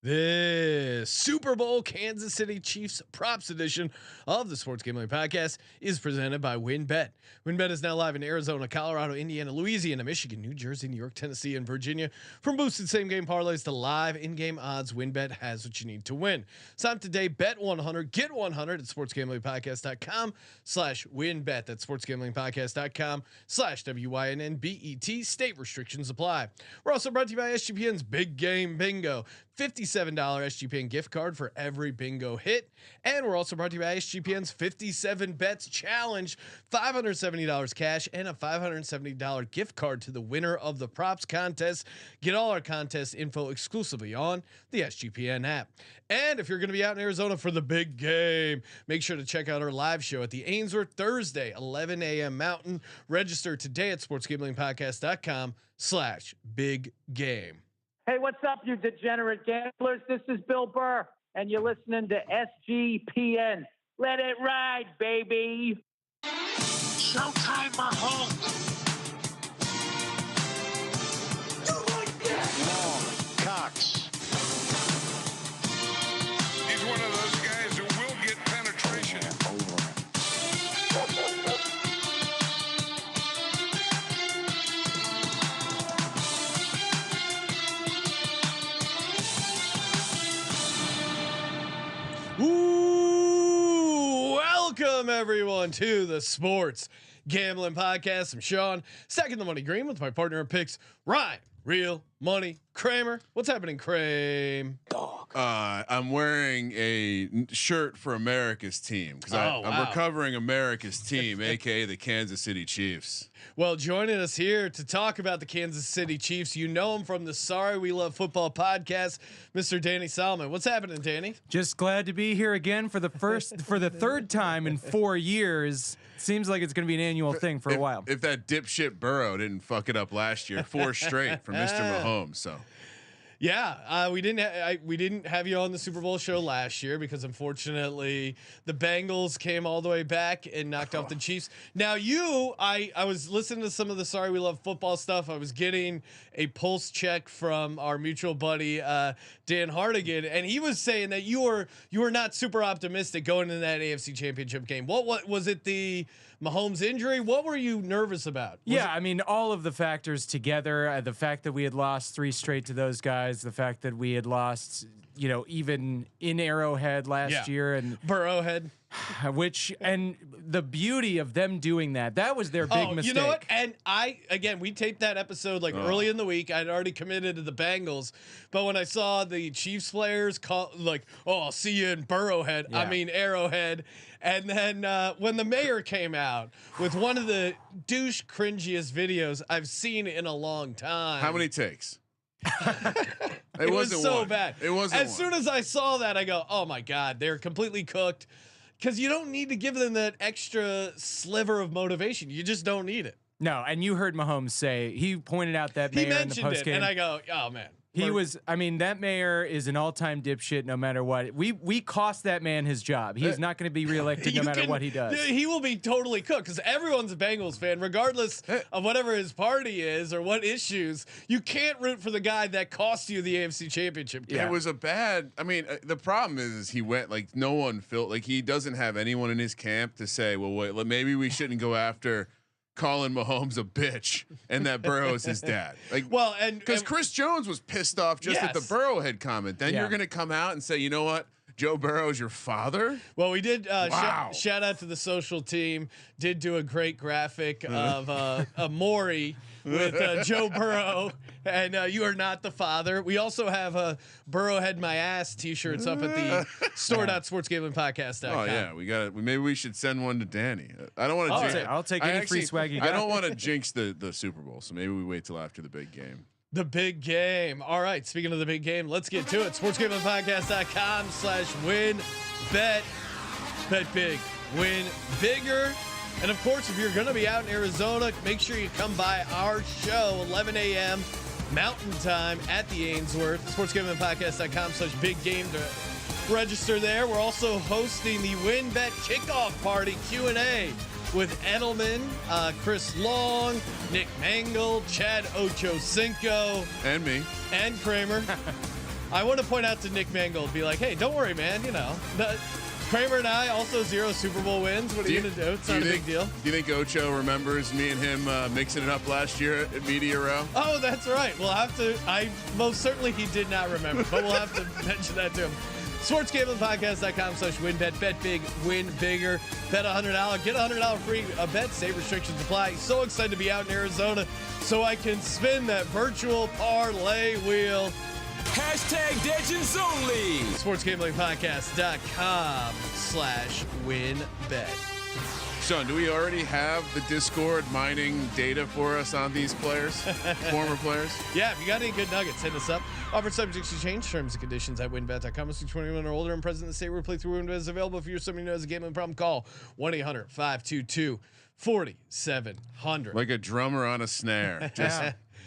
This Super Bowl Kansas City Chiefs props edition of the Sports Gambling Podcast is presented by WynnBet. WynnBet is now live in Arizona, Colorado, Indiana, Louisiana, Michigan, New Jersey, New York, Tennessee, and Virginia. From boosted same game parlays to live in-game odds, WynnBet has what you need to win. Sign up today, bet 100, get 100 at sportsgamblingpodcast.com/WynnBet. That's sportsgamblingpodcast.com/WYNNBET. State restrictions apply. We're also brought to you by SGPN's Big Game Bingo. $57 SGPN gift card for every bingo hit. And we're also brought to you by SGPN's 57 bets challenge, $570 cash and a $570 gift card to the winner of the props contest. Get all our contest info exclusively on the SGPN app. And if you're going to be out in Arizona for the big game, make sure to check out our live show at the Ainsworth Thursday, 11 a.m. Mountain. Register today at sportsgamblingpodcast.com/big game. Hey, what's up, you degenerate gamblers? This is Bill Burr, and you're listening to SGPN. Let it ride, baby. Showtime, Mahomes. Long, Cox. He's one of those guys who will get penetration. Ooh, welcome everyone to the Sports Gambling Podcast. I'm Sean, second the money green with my partner in picks, Ryan, Real Money Kramer. What's happening, Kramer? I'm wearing a shirt for America's team because I'm recovering America's team, aka the Kansas City Chiefs. Well, joining us here to talk about the Kansas City Chiefs, you know him from the Sorry We Love Football podcast, Mr. Danny Solomon. What's happening, Danny? Just glad to be here again for the third time in 4 years. Seems like it's going to be an annual thing for a while. If that dipshit Burrow didn't fuck it up last year, 4 straight for Mr. Mahomes. So. Yeah, we didn't have you on the Super Bowl show last year because unfortunately the Bengals came all the way back and knocked off the Chiefs. Now I was listening to some of the Sorry We Love Football stuff. I was getting a pulse check from our mutual buddy Dan Hardigan, and he was saying that you were not super optimistic going into that AFC Championship game. What was it? The Mahomes injury? What were you nervous about? I mean, all of the factors together, the fact that we had lost 3 straight to those guys, the fact that we had lost, even in Arrowhead last year and Burrowhead, and the beauty of them doing that was their big mistake. You know what? And we taped that episode early in the week. I'd already committed to the Bengals, but when I saw the Chiefs players call I'll see you in Burrowhead. Yeah. I mean Arrowhead. And then when the mayor came out with one of the douche cringiest videos I've seen in a long time. How many takes? It was so one. bad. It wasn't. As soon as I saw that, I go, "Oh my God, they're completely cooked." Because you don't need to give them that extra sliver of motivation. You just don't need it. No, and you heard Mahomes say, he pointed out that mayor in the postgame, and I go, "Oh man." That mayor is an all-time dipshit no matter what. We cost that man his job. He is not going to be reelected no matter what he does. He will be totally cooked because everyone's a Bengals fan, regardless of whatever his party is or what issues. You can't root for the guy that cost you the AFC Championship game. It was a bad. I mean, the problem is he went no one felt he doesn't have anyone in his camp to say, well, wait, maybe we shouldn't go after calling Mahomes a bitch and that Burrow is his dad. Because Chris Jones was pissed off just at the Burrowhead comment. Then you're going to come out and say, you know what? Joe Burrow is your father. Well, we did shout out to the social team. Did do a great graphic of a Maury with Joe Burrow and you are not the father. We also have a Burrowhead my ass t-shirts up at the store.sportsgamblingpodcast.com. Oh yeah, we got it. Maybe we should send one to Danny. I don't want to. I'll take any free swag you got. I don't want to jinx the Super Bowl, so maybe we wait till after the big game. The big game. All right. Speaking of the big game, let's get to it. sportsgamblingpodcast.com/WynnBet. Bet big, win bigger. And of course, if you're going to be out in Arizona, make sure you come by our show, 11 a.m. Mountain Time at the Ainsworth. sportsgamblingpodcast.com/big game to register there. We're also hosting the WynnBet kickoff party Q&A with Edelman, Chris Long, Nick Mangle, Chad Ochocinco, and me, and Kramer. I want to point out to Nick Mangold, be like, hey, don't worry, man. You know, Kramer and I also 0 Super Bowl wins. What are you gonna do? It's not a big deal. Do you think Ocho remembers me and him mixing it up last year at Media Row? Oh, that's right. We'll have to. Most certainly he did not remember, but we'll have to mention that to him. SportsGamblingPodcast.com/WynnBet. Bet big, win bigger. Bet $100, get $100 free bet. Save restrictions apply. So excited to be out in Arizona so I can spin that virtual parlay wheel. #Legends only. SportsGamblingPodcast.com/WynnBet. Sean, do we already have the Discord mining data for us on these players, former players? Yeah, if you got any good nuggets, hit us up. Offer subject to change. Terms and conditions at WynnBet.com. Must be 21 or older and present in the state where playthrough WynnBet is available. If you're somebody who knows a gambling problem, call 1-800-522-4700. Like a drummer on a snare. Just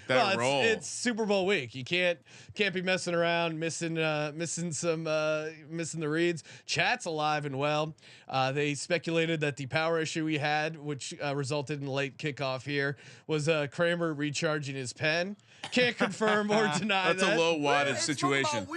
that roll. It's Super Bowl week. You can't be messing around, missing the reads. Chat's alive and well. They speculated that the power issue we had, which resulted in late kickoff here, was Kramer recharging his pen. Can't confirm or deny That's that. a low wattage situation.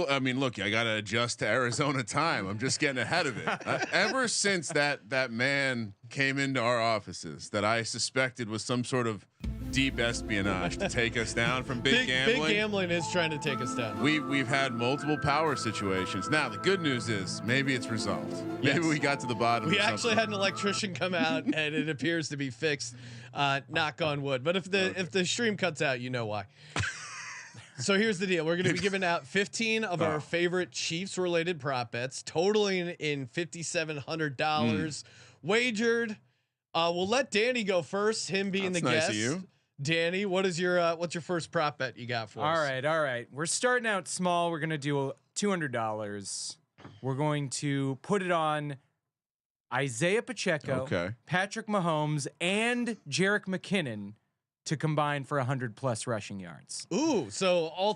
I mean, look, I got to adjust to Arizona time. I'm just getting ahead of it. Ever since that man came into our offices that I suspected was some sort of deep espionage to take us down from big gambling. Big gambling is trying to take us down. We've had multiple power situations. Now the good news is maybe it's resolved. Maybe we got to the bottom. We actually had an electrician come out and it appears to be fixed. Knock on wood. But if the stream cuts out, you know why. So here's the deal. We're going to be giving out 15 of our favorite Chiefs related prop bets, totaling in $5,700 wagered. We'll let Danny go first, him being the guest. Nice of you. Danny, what's your first prop bet you got for us? All right. We're starting out small. We're going to do $200. We're going to put it on Isaiah Pacheco, Patrick Mahomes, and Jerick McKinnon to combine for 100+ rushing yards. Ooh, so all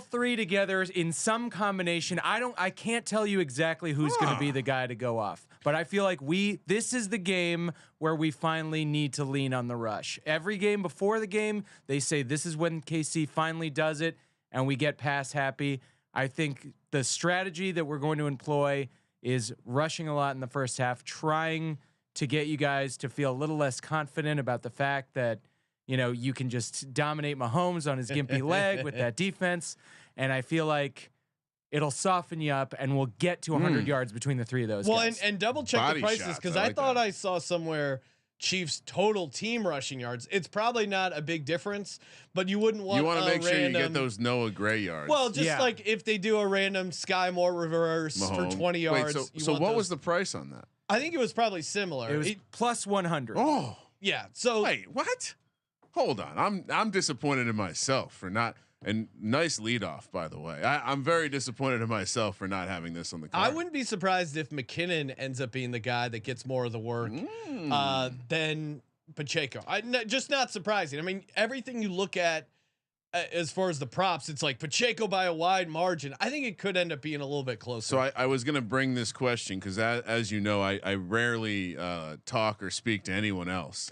three together in some combination. I can't tell you exactly who's going to be the guy to go off, but I feel like this is the game where we finally need to lean on the rush. Every game before the game, they say this is when KC finally does it and we get pass happy. I think the strategy that we're going to employ is rushing a lot in the first half, trying to get you guys to feel a little less confident about the fact that you can just dominate Mahomes on his gimpy leg with that defense. And I feel like it'll soften you up and we'll get to 100 yards between the three of those guys. And double check the prices because I thought I saw somewhere Chiefs total team rushing yards. It's probably not a big difference, but you wouldn't want to make sure you get those Noah Gray yards. Well, just like if they do a random Sky Moore reverse Mahomes. for 20 yards. Wait, so what was the price on that? I think it was probably similar. It was plus 100. Oh, yeah. So wait, what? Hold on, I'm disappointed in myself for not. And nice leadoff, by the way. I'm very disappointed in myself for not having this on the card. I wouldn't be surprised if McKinnon ends up being the guy that gets more of the work than Pacheco. Just not surprising. I mean, everything you look at as far as the props, it's like Pacheco by a wide margin. I think it could end up being a little bit closer. So I was going to bring this question because, as you know, I rarely talk or speak to anyone else.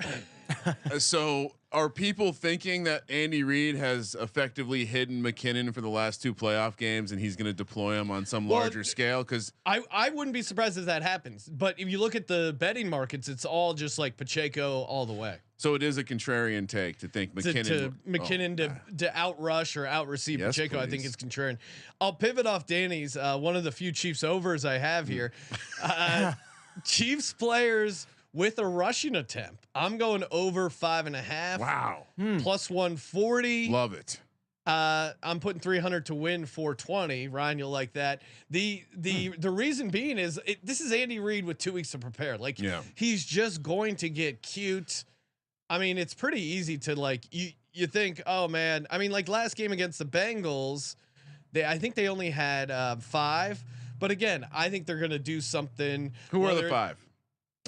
So are people thinking that Andy Reid has effectively hidden McKinnon for the last 2 playoff games and he's going to deploy him on some larger scale? Because I wouldn't be surprised if that happens. But if you look at the betting markets, it's all just like Pacheco all the way. So it is a contrarian take to think McKinnon to outrush or outreceive Pacheco. Please. I think it's contrarian. I'll pivot off Danny's one of the few Chiefs overs I have here. Chiefs players with a rushing attempt. I'm going over 5.5. Wow. Plus 140. Love it. I'm putting 300 to win 420. Ryan, you'll like that. The reason being is this is Andy Reid with 2 weeks to prepare. Like he's just going to get cute. I mean, it's pretty easy to you think, oh man. I mean, like last game against the Bengals, I think they only had 5. But again, I think they're gonna do something. Who are the 5?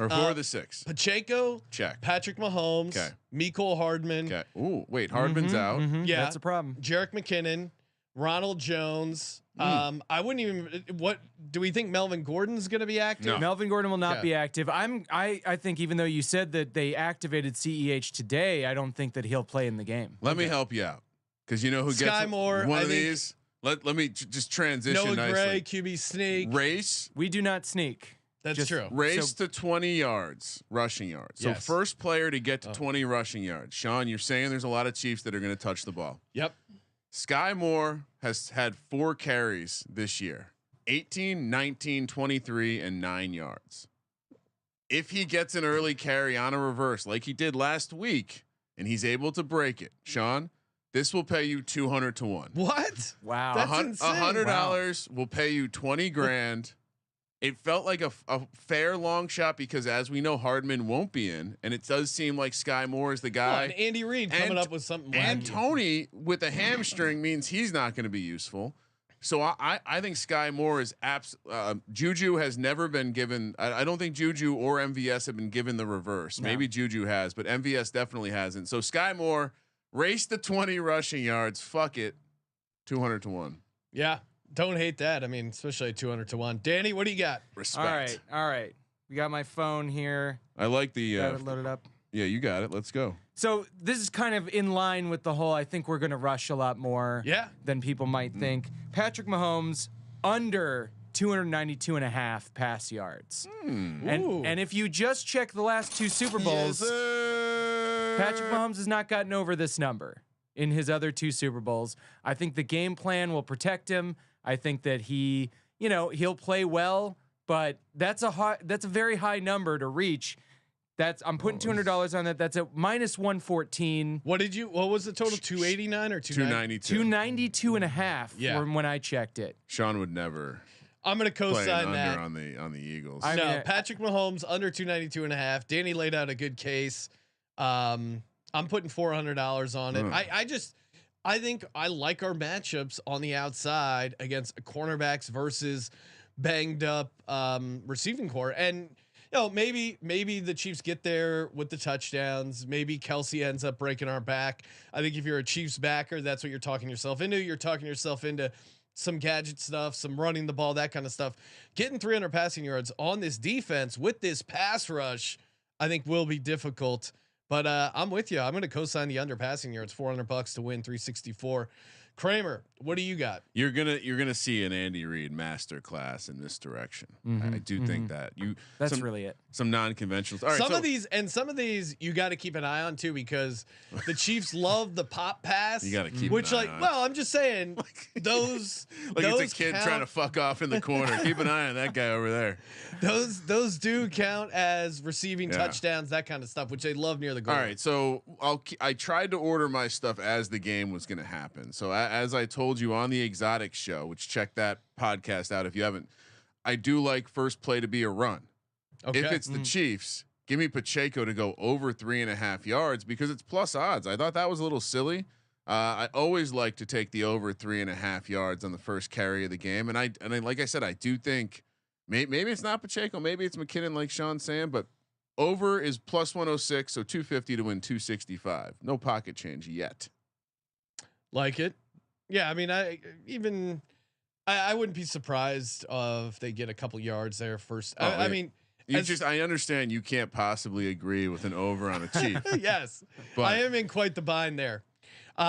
Or who are the 6? Pacheco, check. Patrick Mahomes, Mecole Hardman. Okay. Ooh, wait, Hardman's out. Yeah, that's a problem. Jerick McKinnon, Ronald Jones. I wouldn't even. What do we think? Melvin Gordon's going to be active? No. Melvin Gordon will not be active. I think even though you said that they activated CEH today, I don't think that he'll play in the game. Let me help you out. because you know who Sky gets Moore, one I of think. these. Let me just transition Noah nicely. Gray, QB sneak. Race We do not sneak. That's true. Race to 20 yards, rushing yards. So Yes. first player to get to 20 rushing yards. Sean, you're saying there's a lot of Chiefs that are going to touch the ball. Yep. Sky Moore has had 4 carries this year. 18, 19, 23, and 9 yards. If he gets an early carry on a reverse like he did last week and he's able to break it, Sean, this will pay you 200 to 1. What? Wow. That's insane. $100 will pay you 20 grand. It felt like a fair long shot because, as we know, Hardman won't be in, and it does seem like Sky Moore is the guy. And Andy Reid coming up with something. And wacky. Tony with a hamstring means he's not going to be useful. So I think Sky Moore is Juju has never been given. I don't think Juju or MVS have been given the reverse. No. Maybe Juju has, but MVS definitely hasn't. So Sky Moore, race to 20 rushing yards. Fuck it, 200 to 1. Yeah. Don't hate that. I mean, especially 200 to 1. Danny, what do you got? Respect. All right. We got my phone here. I like the. Got it loaded up. Yeah, you got it. Let's go. So this is kind of in line with the whole. I think we're going to rush a lot more. Yeah. Than people might think. Patrick Mahomes under 292.5 pass yards. Ooh. And if you just check the last 2 Super Bowls, Patrick Mahomes has not gotten over this number in his other 2 Super Bowls. I think the game plan will protect him. I think that he'll play well, but that's a very high number to reach. I'm putting $200 on that. That's at -114. What was the total? 289 or 290? 292. 292.5 from when I checked it. Sean would never I'm going to play an co-sign under that. on the Eagles. No, Patrick Mahomes under 292.5. Danny laid out a good case. I'm putting $400 on it. I think I like our matchups on the outside against cornerbacks versus banged up receiving core. And maybe the Chiefs get there with the touchdowns. Maybe Kelce ends up breaking our back. I think if you're a Chiefs backer, that's what you're talking yourself into. You're talking yourself into some gadget stuff, some running the ball, that kind of stuff. Getting 300 passing yards on this defense with this pass rush, I think will be difficult. But I'm with you. I'm going to co-sign the under passing yards, $400 to win 364. Kramer, what do you got? You're gonna see an Andy Reid masterclass in this direction. I do think that That's really it. Some non-conventionals. All right, some of these you got to keep an eye on too, because the Chiefs love the pop pass. You got to keep which an eye on. well, I'm just saying those those it's a kid count, trying to fuck off in the corner. Keep an eye on that guy over there. Those do count as receiving touchdowns, that kind of stuff, which they love near the goal. All right, so I tried to order my stuff as the game was going to happen. So as I told you on the Exotic Show, which check that podcast out if you haven't, I do like first play to be a run. Okay. If it's the Chiefs, give me Pacheco to go over 3.5 yards because it's plus odds. I thought that was a little silly. I always like to take the over 3.5 yards on the first carry of the game, and I like I said, I do think maybe it's not Pacheco, maybe it's McKinnon, like Sean's saying, but over is plus 106, so 250 to win 265. No pocket change yet. Like it. Yeah, I mean, I wouldn't be surprised if they get a couple yards there first. I mean, I understand you can't possibly agree with an over on a Chief. Yes, but I am in quite the bind there.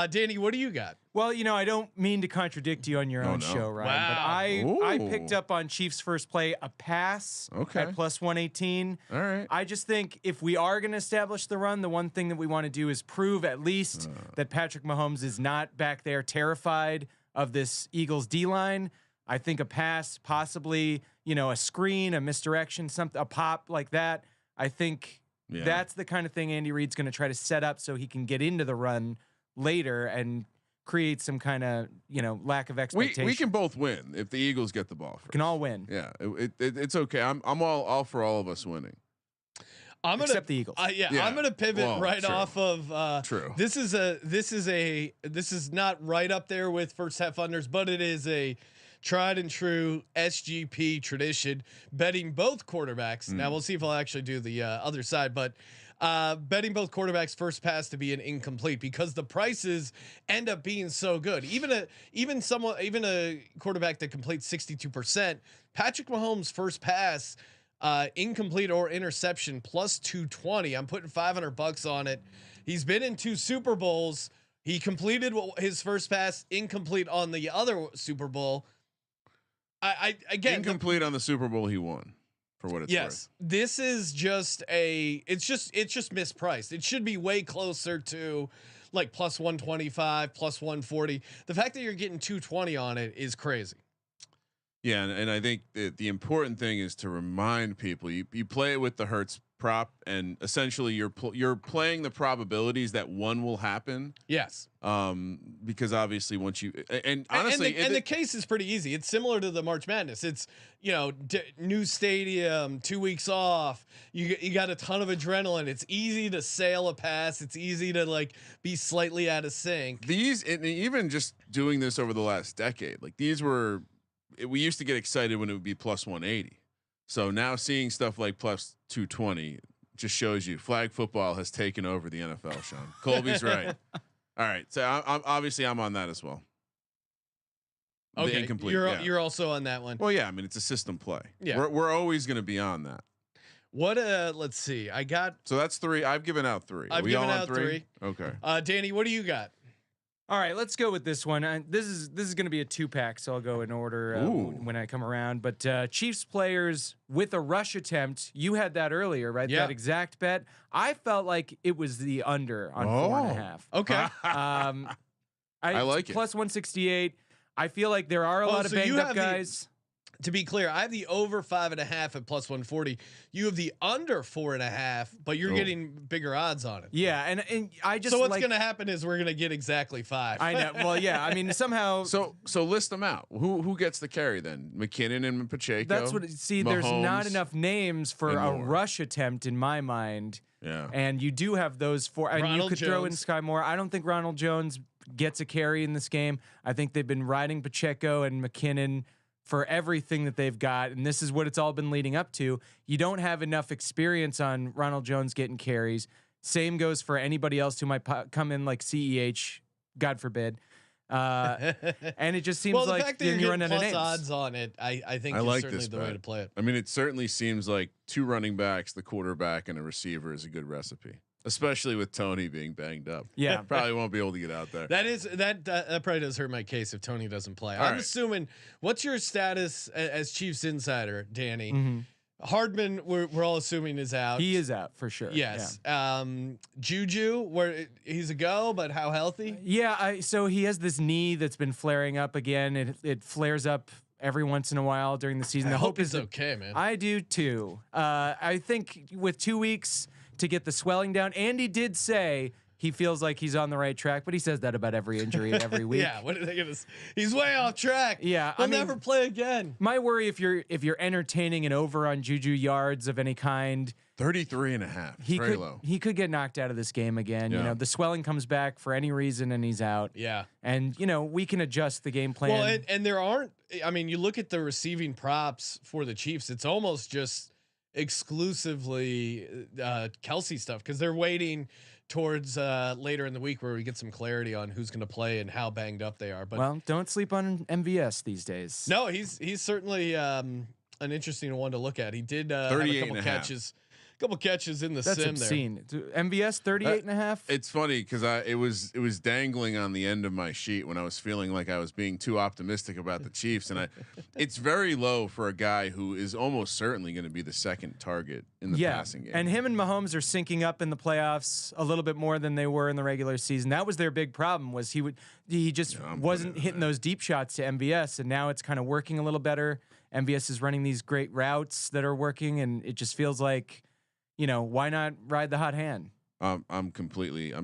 Danny, what do you got? Well, I don't mean to contradict you on your own show, Ryan, but I picked up on Chiefs first play a pass at plus 118. All right. I just think if we are going to establish the run, the one thing that we want to do is prove at least that Patrick Mahomes is not back there terrified of this Eagles D line. I think a pass, possibly, a screen, a misdirection, a pop like that. I think that's the kind of thing Andy Reid's going to try to set up so he can get into the run later and create some kind of lack of expectation. We can both win if the Eagles get the ball first. We can all win. Yeah, it's okay. I'm all for all of us winning. Except the Eagles. I'm gonna pivot off of. True. This is not right up there with first half unders, but it is a tried and true SGP tradition, betting both quarterbacks. Now we'll see if I'll actually do the other side, but betting both quarterbacks first pass to be an incomplete because the prices end up being so good. Even a quarterback that completes 62%, Patrick Mahomes first pass, incomplete or interception plus 220. I'm putting $500 on it. He's been in 2 Super Bowls. He completed his first pass, incomplete on the other Super Bowl. I again incomplete on the Super Bowl he won, for what it's worth. This is just it's just mispriced. It should be way closer to like plus 125, plus 140. The fact that you're getting 220 on it is crazy. Yeah, and I think the important thing is to remind people you play it with the Hurts prop, and essentially you're playing the probabilities that one will happen. Yes. Because obviously once you and honestly, and the case is pretty easy. It's similar to the March Madness. It's new stadium, 2 weeks off. You got a ton of adrenaline. It's easy to sail a pass. It's easy to like be slightly out of sync. These and even just doing this over the last decade, like we used to get excited when it would be plus 180. So now seeing stuff like plus 220 just shows you flag football has taken over the NFL. Sean Colby's right. All right, so I'm on that as well. Okay, the incomplete. You're also on that one. Well, yeah, I mean it's a system play. Yeah, we're always going to be on that. What let's see. So that's 3. I've given out 3. I've given out 3. Okay. Danny, what do you got? All right, let's go with this one. This is going to be a 2-pack, so I'll go in order when I come around. But Chiefs players with a rush attempt, you had that earlier, right? Yeah. That exact bet. I felt like it was the under on 4.5. Okay. I like it. Plus 168. I feel like there are a lot of banged up guys. To be clear, I have the over 5.5 at plus 140. You have the under 4.5, but you're getting bigger odds on it. Yeah, and I just so what's going to happen is we're going to get exactly 5. I know. Well, yeah. I mean, somehow. So list them out. Who gets the carry then? McKinnon and Pacheco. That's what. See, Mahomes, there's not enough names for a rush attempt in my mind. Yeah. And you do have those 4. And you could throw in Sky Moore. I don't think Ronald Jones gets a carry in this game. I think they've been riding Pacheco and McKinnon for everything that they've got, and this is what it's all been leading up to. You don't have enough experience on Ronald Jones getting carries. Same goes for anybody else who might come in like CEH, God forbid. And it just seems the like fact that you're you're getting running plus odds on it, I think I is like certainly this the way to play it. I mean, it certainly seems like 2 running backs, the quarterback, and a receiver is a good recipe, especially with Tony being banged up. Yeah, probably won't be able to get out there. That probably does hurt my case if Tony doesn't play. All I'm right. assuming. What's your status as Chiefs insider, Danny? Mm-hmm. Hardman, we're all assuming is out. He is out for sure. Yes. Yeah. Juju, where he's a go, but how healthy? Yeah. So he has this knee that's been flaring up again. It flares up every once in a while during the season. I the hope hope is okay, man. I do too. I think with 2 weeks to get the swelling down, Andy did say he feels like he's on the right track, but he says that about every injury every week. Yeah, what are they gonna? He's way off track. Yeah, he'll never play again. My worry if you're entertaining an over on Juju yards of any kind, 33.5. Very low. He could get knocked out of this game again. You know, the swelling comes back for any reason and he's out. Yeah, and we can adjust the game plan. Well, and there aren't. I mean, you look at the receiving props for the Chiefs; it's almost just exclusively Kelce stuff because they're waiting towards later in the week where we get some clarity on who's going to play and how banged up they are. But don't sleep on MVS these days. No, he's certainly an interesting one to look at. He did have a couple catches in the That's sim obscene. there. MVS 38.5. It's funny because it was dangling on the end of my sheet when I was feeling like I was being too optimistic about the Chiefs, and it's very low for a guy who is almost certainly going to be the second target in the passing game. And him and Mahomes are syncing up in the playoffs a little bit more than they were in the regular season. That was their big problem. Was he just wasn't hitting those deep shots to MVS, and now it's kind of working a little better. MVS is running these great routes that are working, and it just feels like, why not ride the hot hand? I'm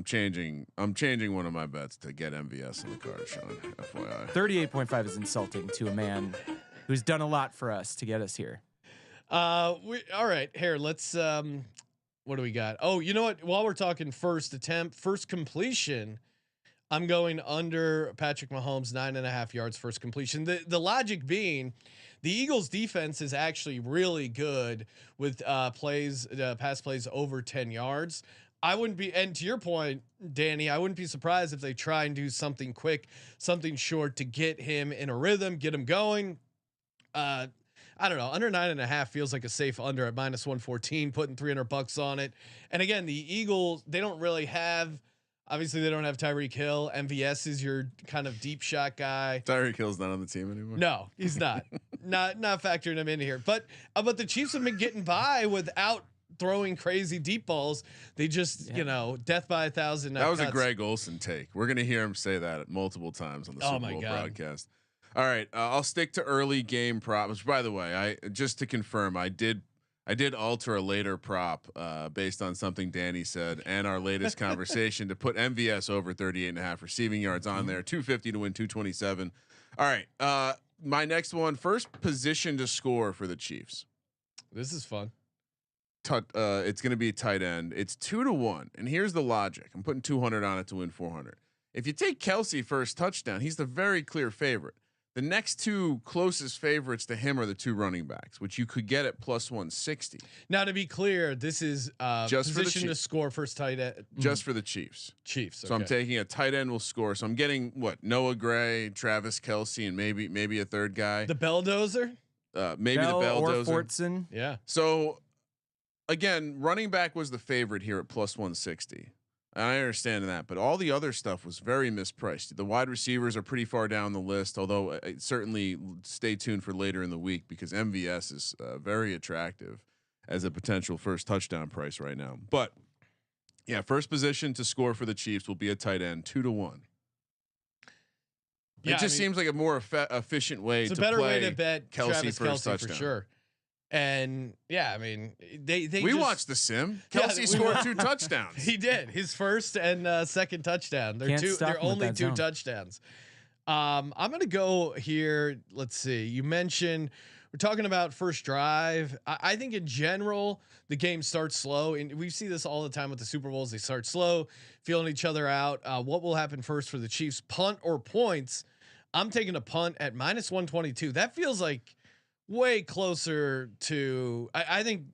changing one of my bets to get MVS in the card, Sean. FYI. 38.5 is insulting to a man who's done a lot for us to get us here. All right, here, let's what do we got? Oh, you know what? While we're talking first completion, I'm going under Patrick Mahomes 9.5 yards first completion. The logic being, the Eagles defense is actually really good with pass plays over 10 yards. I wouldn't be, and to your point, Danny, I wouldn't be surprised if they try and do something quick, something short to get him in a rhythm, get him going. I don't know. Under 9.5 feels like a safe under at -114, putting $300 on it. And again, the Eagles, they don't really have Obviously, they don't have Tyreek Hill. MVS is your kind of deep shot guy. Tyreek Hill's not on the team anymore. No, he's not. not factoring him in here. But the Chiefs have been getting by without throwing crazy deep balls. They just, death by 1,000. That was a Greg Olson take. We're gonna hear him say that multiple times on the Super Bowl broadcast. All right, I'll stick to early game props. By the way, just to confirm, I did alter a later prop based on something Danny said and our latest conversation to put MVS over 38.5 receiving yards on there. 250 to win 227. All right, my next one, first position to score for the Chiefs. This is fun. It's going to be a tight end. It's 2-1, and here's the logic. I'm putting 200 on it to win 400. If you take Kelce first touchdown, he's the very clear favorite. The next two closest favorites to him are the two running backs, which you could get at plus 160. Now, to be clear, this is just position to score first tight end. Just for the Chiefs. Chiefs. Okay. So I'm taking a tight end will score. So I'm getting Noah Gray, Travis Kelce, and maybe a third guy. The Belldozer. Maybe Bell the Belldozer. or Fortson. Yeah. So again, running back was the favorite here at plus 160. I understand that, but all the other stuff was very mispriced. The wide receivers are pretty far down the list, although certainly stay tuned for later in the week because MVS is very attractive as a potential first touchdown price right now. But yeah, first position to score for the Chiefs will be a tight end, 2-1. Yeah, it just seems like a more efficient way it's to a better play way to bet Kelce Travis first Kelce touchdown. for sure. And yeah, I mean, we watched the sim. Kelce scored 2 touchdowns. He did his first and second touchdown. They're only 2 touchdowns. I'm gonna go here. Let's see. You mentioned we're talking about first drive. I think in general the game starts slow, and we see this all the time with the Super Bowls. They start slow, feeling each other out. What will happen first for the Chiefs? Punt or points? I'm taking a punt at minus 122. That feels like way closer to. I think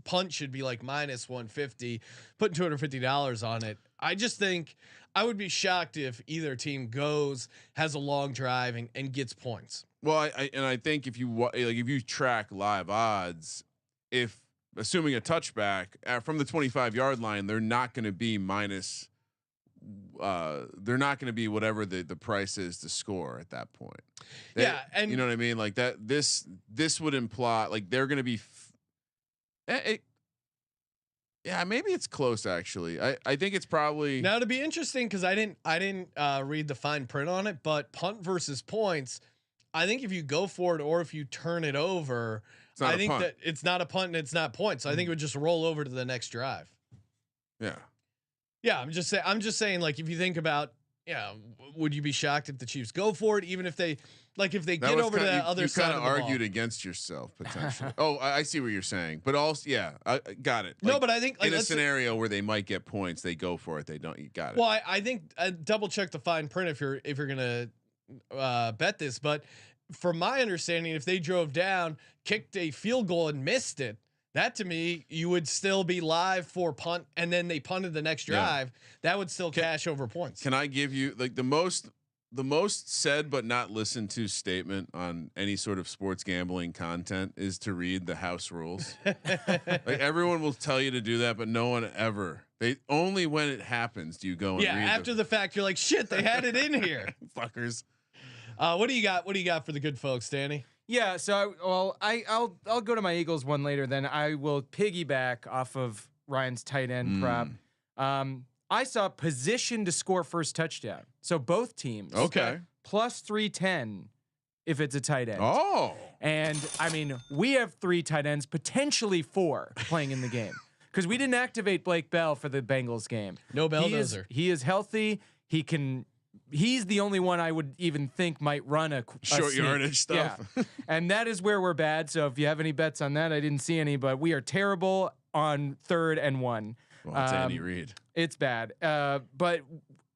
punt should be like minus 150. Putting $250 on it. I just think I would be shocked if either team has a long drive and gets points. Well, I think if you track live odds, if assuming a touchback from the 25-yard line, they're not going to be minus. They're not going to be whatever the price is to score at that point. And you know what I mean? Like that. This would imply like they're going to be. Yeah, maybe it's close actually. I think it's probably now to be interesting because I didn't read the fine print on it, but punt versus points. I think if you go for it or if you turn it over, I think that it's not a punt and it's not points. So I think it would just roll over to the next drive. Yeah. Yeah, I'm just saying, like, if you think about, would you be shocked if the Chiefs go for it, even if they get over to the other side? You kind of argued against yourself potentially. Oh, I see what you're saying, but also, I got it. No, but I think in a scenario where they might get points, they go for it. They don't. You got it. Well, I think double check the fine print if you're gonna bet this, but from my understanding, if they drove down, kicked a field goal and missed it. That to me, you would still be live for punt, and then they punted the next drive. Yeah. That would still cash over points. Can I give you like the most said but not listened to statement on any sort of sports gambling content is to read the house rules. Like everyone will tell you to do that, but no one ever. They only when it happens do you go and read. After the fact, you're like, shit, they had it in here, fuckers. What do you got? What do you got for the good folks, Danny? Yeah, so I'll go to my Eagles one later. Then I will piggyback off of Ryan's tight end prop. I saw position to score first touchdown. So both teams, plus 310 if it's a tight end. Oh, and I mean we have 3 tight ends, potentially 4 playing in the game because we didn't activate Blake Bell for the Bengals game. No Belldozer. He is healthy. He's the only one I would even think might run a short sneak. Yardage stuff. Yeah. And that is where we're bad. So if you have any bets on that, I didn't see any, but we are terrible on 3rd and 1. Well, it's Andy Reid. It's bad. But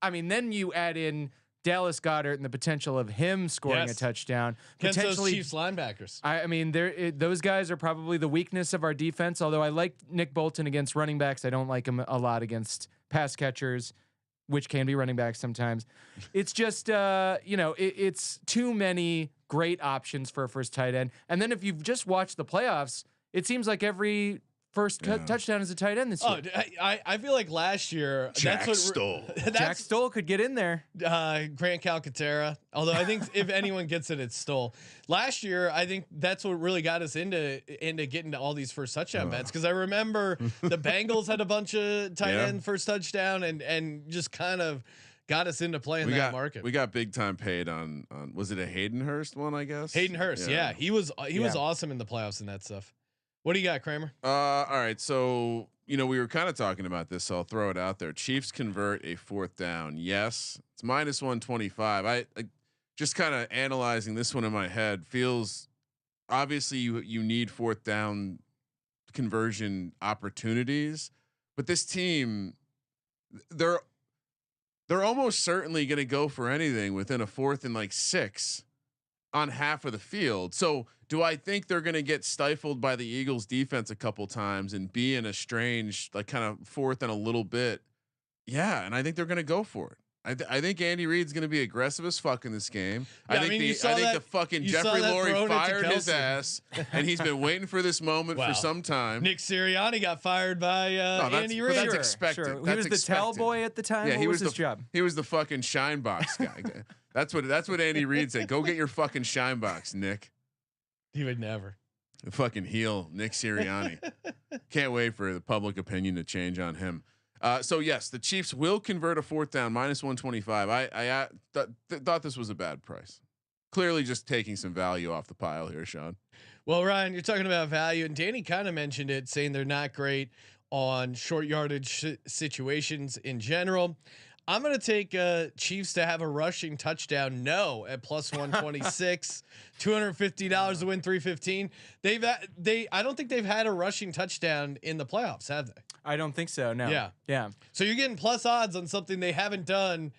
I mean, then you add in Dallas Goedert and the potential of him scoring a touchdown. Against those Chiefs linebackers. I mean, those guys are probably the weakness of our defense. Although I like Nick Bolton against running backs, I don't like him a lot against pass catchers, which can be running backs sometimes. It's just, it's too many great options for a first tight end. And then if you've just watched the playoffs, it seems like every first touchdown as a tight end this year. I feel like last year Jack that's what Stoll. Jack Stoll could get in there. Grant Calcaterra. Although I think if anyone gets it, it's Stoll. Last year, I think that's what really got us into getting to all these first touchdown bets, because I remember the Bengals had a bunch of tight end first touchdown and just kind of got us into playing that market. We got big time paid on was it a Hayden Hurst one? I guess Hayden Hurst. Yeah, he was awesome in the playoffs and that stuff. What do you got, Kramer? All right, so we were kind of talking about this, so I'll throw it out there. Chiefs convert a 4th down. Yes, it's -125. I just kind of analyzing this one in my head. Feels obviously you need 4th down conversion opportunities, but this team, they're almost certainly going to go for anything within a 4th and 6 on half of the field. So do I think they're going to get stifled by the Eagles defense a couple times and be in a strange, kind of 4th and a little bit? Yeah. And I think they're going to go for it. I think Andy Reid's going to be aggressive as fuck in this game. Yeah, I think the fucking Jeffrey Lurie fired his ass, and he's been waiting for this moment for some time. Nick Sirianni got fired by Andy Reid. That's expected. Sure. That's He was the towel boy at the time. Yeah, what he was was his job? He was the fucking shine box guy. That's what Andy Reid said. Go get your fucking shine box, Nick. He would never. The fucking heel, Nick Sirianni. Can't wait for the public opinion to change on him. So yes, the Chiefs will convert a 4th down -125. I thought this was a bad price. Clearly, just taking some value off the pile here, Sean. Well, Ryan, you're talking about value, and Danny kind of mentioned it, saying they're not great on short yardage situations in general. I'm going to take Chiefs to have a rushing touchdown. No, at +126, $250 to win 315. I don't think they've had a rushing touchdown in the playoffs, have they? I don't think so. No. Yeah. So you're getting plus odds on something they haven't done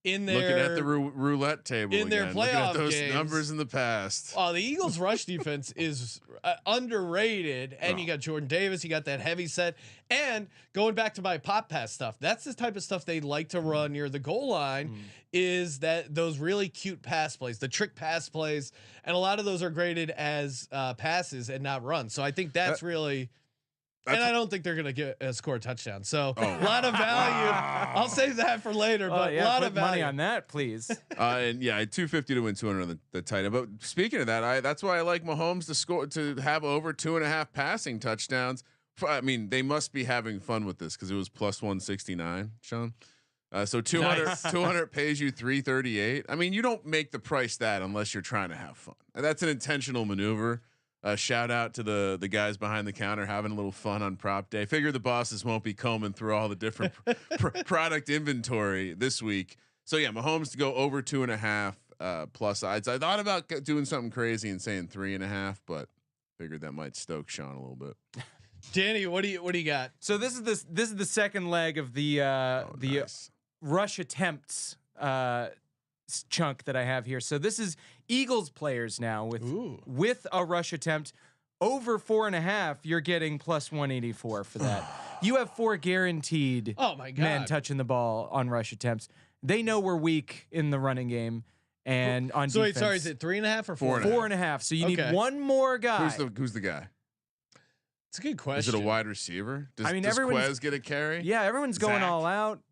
in their looking at the roulette table in their again, playoff looking at those games. numbers in the past. Oh, the Eagles' rush defense is underrated, and you got Jordan Davis, you got that heavy set, and going back to my pop pass stuff, that's the type of stuff they like to run near the goal line. Is that those really cute pass plays, the trick pass plays, and a lot of those are graded as passes and not runs. So I think that's really. And I don't think they're going to score a touchdown. So a lot of value. I'll save that for later. But a lot of value. Money on that, please. And yeah, 250 to win 200 on the tight end. But speaking of that, that's why I like Mahomes to have over 2.5 passing touchdowns. They must be having fun with this because it was +169, Sean. So 200 Nice. 200 pays you 338. You don't make the price that unless you're trying to have fun. And that's an intentional maneuver. Shout out to the guys behind the counter having a little fun on prop day. Figure the bosses won't be combing through all the different product inventory this week. So yeah, Mahomes to go over 2.5 plus odds. I thought about doing something crazy and saying 3.5, but figured that might stoke Sean a little bit. Danny, what do you got? So this is the second leg of the Nice. rush attempts chunk that I have here. So this is Eagles players now with a rush attempt over 4.5. You're getting +184 for that. You have 4 guaranteed. Oh my God. Men touching the ball on rush attempts. They know we're weak in the running game and on So defense. wait, sorry, is it 3.5 or 4? 4.5. So you need one more guy. Who's the guy? It's a good question. Is it a wide receiver? Does everyone's Quez get a carry? Yeah, everyone's going Zach? all out.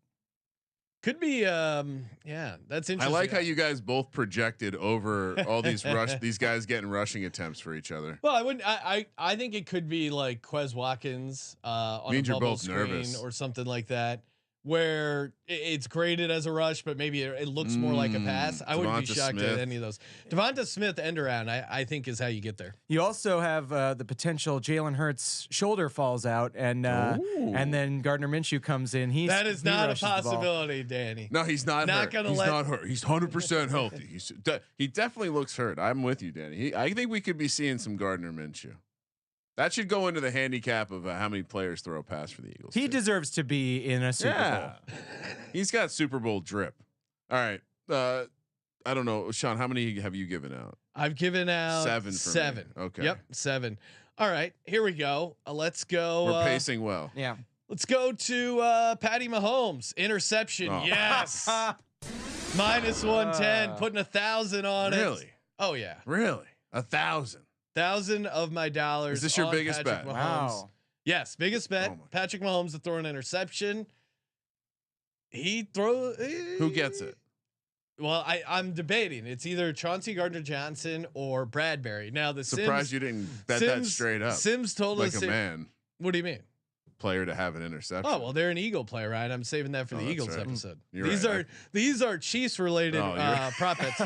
Could be. Yeah, that's interesting. I like how you guys both projected over all these these guys getting rushing attempts for each other. Well, I wouldn't. I think it could be like Quez Watkins on Means a you're bubble both screen nervous. or something like that, where it's graded as a rush, but maybe it looks more like a pass. I wouldn't be Devonta shocked Smith. at any of those. Devonta Smith end around, I think is how you get there. You also have the potential Jalen Hurts shoulder falls out, and then Gardner Minshew comes in. That is not a rushes the ball. possibility, Danny. No, he's not hurt. Gonna He's let- not hurt. He's 100% healthy. He definitely looks hurt. I'm with you, Danny. I think we could be seeing some Gardner Minshew. That should go into the handicap of how many players throw a pass for the Eagles. He too. deserves to be in a Super Bowl. He's got Super Bowl drip. All right. I don't know, Sean. How many have you given out? I've given out 7 for me. Okay. Yep, 7. All right, here we go. Let's go. We're pacing well. Yeah. Let's go to Patty Mahomes interception. Oh. Yes. -110, putting 1,000 on it. Really? Oh yeah, Really? 1,000. 1,000 of my dollars. Is this your on biggest Patrick bet? Mahomes. Wow. Yes, biggest bet. Patrick Mahomes to throw an interception. Who gets it? Well, I'm debating. It's either Chauncey Gardner-Johnson or Bradbury. Now the Surprised you didn't bet that straight up. Sims told like us a man. What do you mean? Player to have an interception. Oh well, they're an Eagle player, right? I'm saving that for the Eagles episode. You're These are Chiefs related prop bets.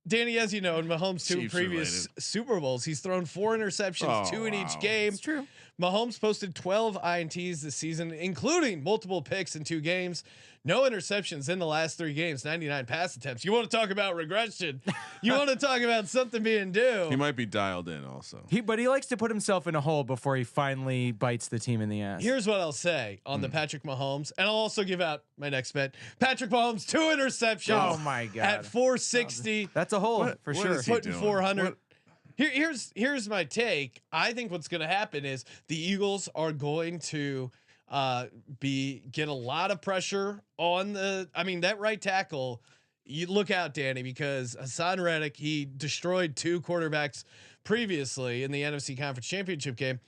Danny, as you know, in Mahomes' two previous Super Bowls, he's thrown 4 interceptions, 2 in each game. It's true. Mahomes posted 12 INTs this season, including multiple picks in 2 games. No interceptions in the last 3 games, 99 pass attempts. You want to talk about regression? You want to talk about something being due? He might be dialed in also. But he likes to put himself in a hole before he finally bites the team in the ass. Here's what I'll say on the Patrick Mahomes, and I'll also give out my next bet. Patrick Mahomes, 2 interceptions. Oh my God. At 460. That's a hole for sure. Putting 400. Here's my take. I think what's going to happen is the Eagles are going to get a lot of pressure on that right tackle. You look out, Danny, because Hassan Reddick, he destroyed 2 quarterbacks previously in the NFC Conference Championship game.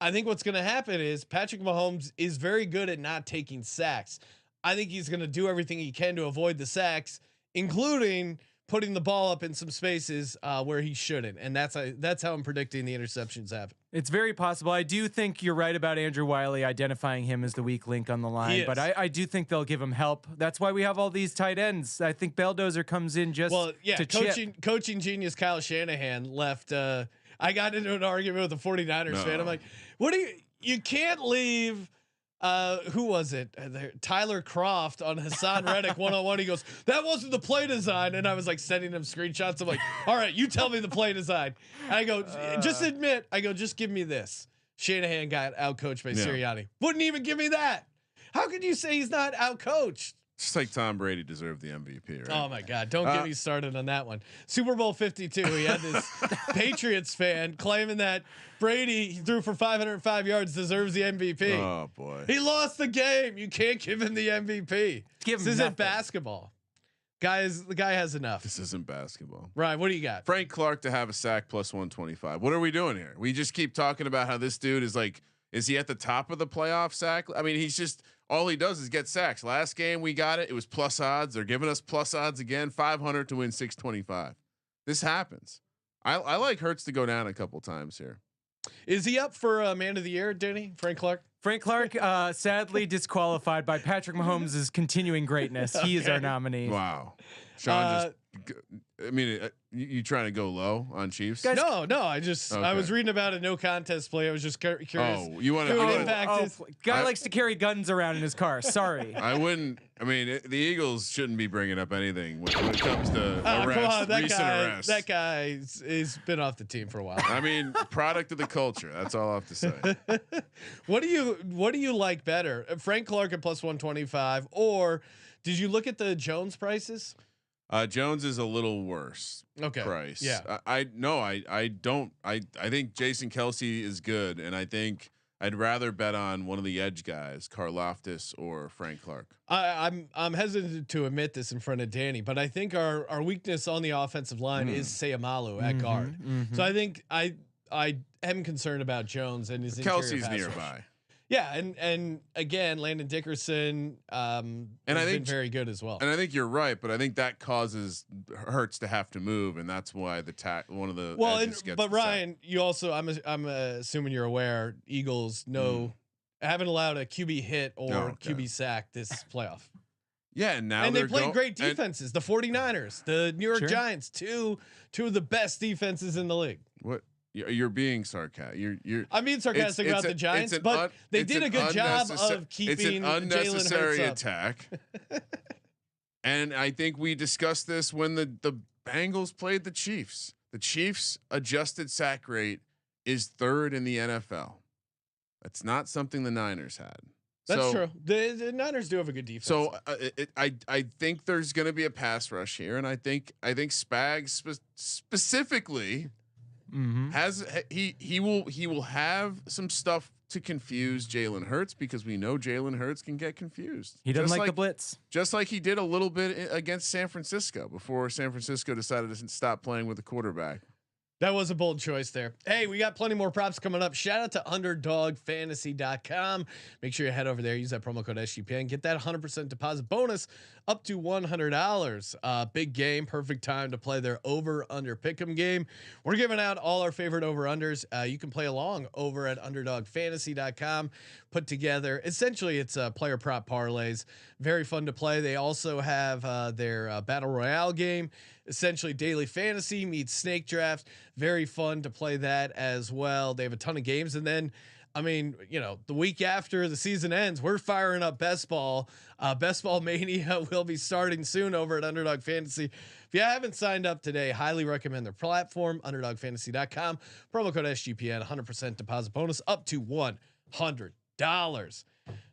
I think what's going to happen is Patrick Mahomes is very good at not taking sacks. I think he's going to do everything he can to avoid the sacks, including putting the ball up in some spaces where he shouldn't, and that's how I'm predicting the interceptions happen. It's very possible. I do think you're right about Andrew Wiley identifying him as the weak link on the line, but I do think they'll give him help. That's why we have all these tight ends. I think Belldozer comes in just to coaching genius Kyle Shanahan left. I got into an argument with a 49ers fan. I'm like, what do you can't leave. Who was it? Tyler Croft on Hassan Reddick one-on-one. He goes, that wasn't the play design. And I was like sending him screenshots. I'm like, all right, you tell me the play design. And I go, just admit. I go, just give me this. Shanahan got outcoached by Sirianni. Wouldn't even give me that. How could you say he's not outcoached? Just like Tom Brady deserved the MVP, right? Oh my God. Don't get me started on that one. Super Bowl 52. He had this Patriots fan claiming that Brady, he threw for 505 yards, deserves the MVP. Oh boy. He lost the game. You can't give him the MVP. This isn't basketball. The guy has enough. This isn't basketball. Ryan, what do you got? Frank Clark to have a sack plus 125. What are we doing here? We just keep talking about how this dude is he at the top of the playoff sack? I mean, all he does is get sacks. Last game we got it. It was plus odds. They're giving us plus odds again. 500 to win 625. This happens. I like Hurts to go down a couple times here. Is he up for man of the year, Denny? Frank Clark? Frank Clark, sadly disqualified by Patrick Mahomes' continuing greatness. He is our nominee. Wow. Sean you trying to go low on Chiefs? Guys, no. I was reading about a no contest play. I was just curious. Oh, you want to? Guy likes to carry guns around in his car. Sorry. I wouldn't. I mean, the Eagles shouldn't be bringing up anything when it comes to recent arrests. That guy has been off the team for a while. I mean, product of the culture. That's all I have to say. What do you like better, Frank Clark at plus 125, or did you look at the Jones prices? Jones is a little worse. Price. Yeah. I don't. I think Jason Kelce is good, and I think I'd rather bet on one of the edge guys, Karlaftis or Frank Clark. I'm hesitant to admit this in front of Danny, but I think our weakness on the offensive line is Sayamalu at guard. So I think I am concerned about Jones and his Kelce's nearby. Rush. Yeah, and again, Landon Dickerson has been very good as well. And I think you're right, but I think that causes Hurts to have to move, and that's why one of the edges gets but Ryan, sack. You also I'm assuming you're aware, Eagles haven't allowed a QB hit or QB sack this playoff. Yeah, and now they played great defenses. The 49ers, the New York Giants, two of the best defenses in the league. What? You're being sarcastic. I'm being sarcastic about the Giants, but they did a good job of keeping Jalen unnecessary Hurts attack. And I think we discussed this when the Bengals played the Chiefs. The Chiefs' adjusted sack rate is 3rd in the NFL. That's not something the Niners had. That's true. The Niners do have a good defense. So I think there's going to be a pass rush here, and I think Spags specifically. He will have some stuff to confuse Jalen Hurts because we know Jalen Hurts can get confused. He doesn't like the blitz, just like he did a little bit against San Francisco before San Francisco decided to stop playing with the quarterback. That was a bold choice there. Hey, we got plenty more props coming up. Shout out to underdogfantasy.com. Make sure you head over there. Use that promo code SGPN. Get that 100% deposit bonus up to $100. Big game. Perfect time to play their over-under pick'em game. We're giving out all our favorite over-unders. You can play along over at underdogfantasy.com. Put together, essentially, it's player prop parlays. Very fun to play. They also have their Battle Royale game. Essentially daily fantasy meets snake draft. Very fun to play that as well. They have a ton of games. And then, I mean, the week after the season ends, we're firing up best ball. Best ball mania will be starting soon over at Underdog Fantasy. If you haven't signed up today, highly recommend their platform, underdogfantasy.com. Promo code SGPN, 100% deposit bonus up to $100.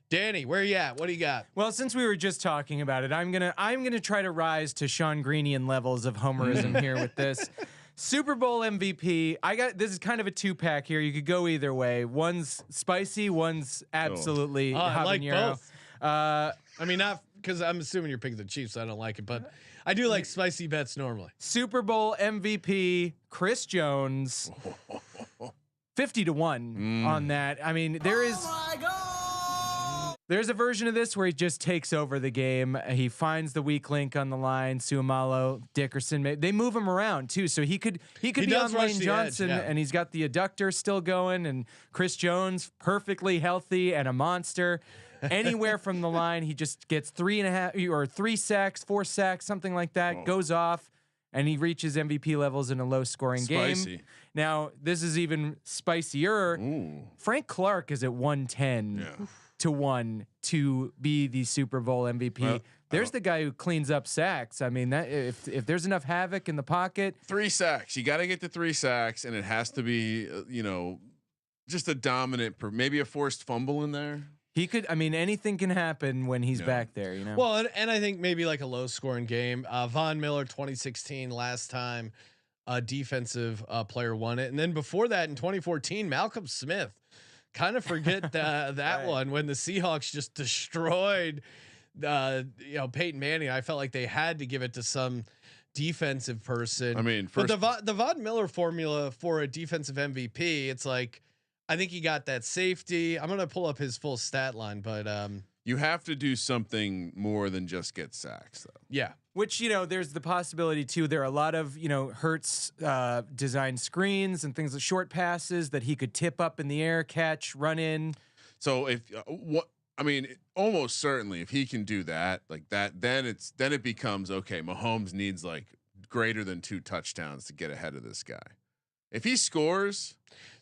Danny, where you at? What do you got? Well, since we were just talking about it, I'm gonna try to rise to Sean Greenian levels of homerism here with this. Super Bowl MVP. This is kind of a 2-pack here. You could go either way. One's spicy, one's absolutely I like habanero. both. I mean, not because I'm assuming you're picking the Chiefs. So I don't like it, but I do like spicy bets normally. Super Bowl MVP Chris Jones. 50-1 on that. I mean, there's a version of this where he just takes over the game. He finds the weak link on the line. Suamalo, Dickerson. They move him around too, so he could be on Lane Johnson, and he's got the adductor still going. And Chris Jones, perfectly healthy and a monster. Anywhere from the line, he just gets 3.5 or 3 sacks, 4 sacks, something like that. Goes off, and he reaches MVP levels in a low-scoring game. Now, this is even spicier. Ooh. Frank Clark is at 110. To 1 to be the Super Bowl MVP. Well, there's the guy who cleans up sacks. I mean, that if there's enough havoc in the pocket, 3 sacks. You got to get to 3 sacks, and it has to be just a dominant. Maybe a forced fumble in there. He could. I mean, anything can happen when he's back there. Well, and I think maybe like a low scoring game. Von Miller, 2016, last time a defensive player won it, and then before that in 2014, Malcolm Smith. Kind of forget that right. One when the Seahawks just destroyed Peyton Manning. I felt like they had to give it to some defensive person. I mean, but the Von Miller formula for a defensive MVP, it's like I think he got that safety. I'm gonna pull up his full stat line, but you have to do something more than just get sacks, though. Yeah. Which, there's the possibility too. There are a lot of, Hurts designed screens and things like short passes that he could tip up in the air, catch, run in. So almost certainly if he can do that, like that, then it becomes okay. Mahomes needs like greater than 2 touchdowns to get ahead of this guy. If he scores.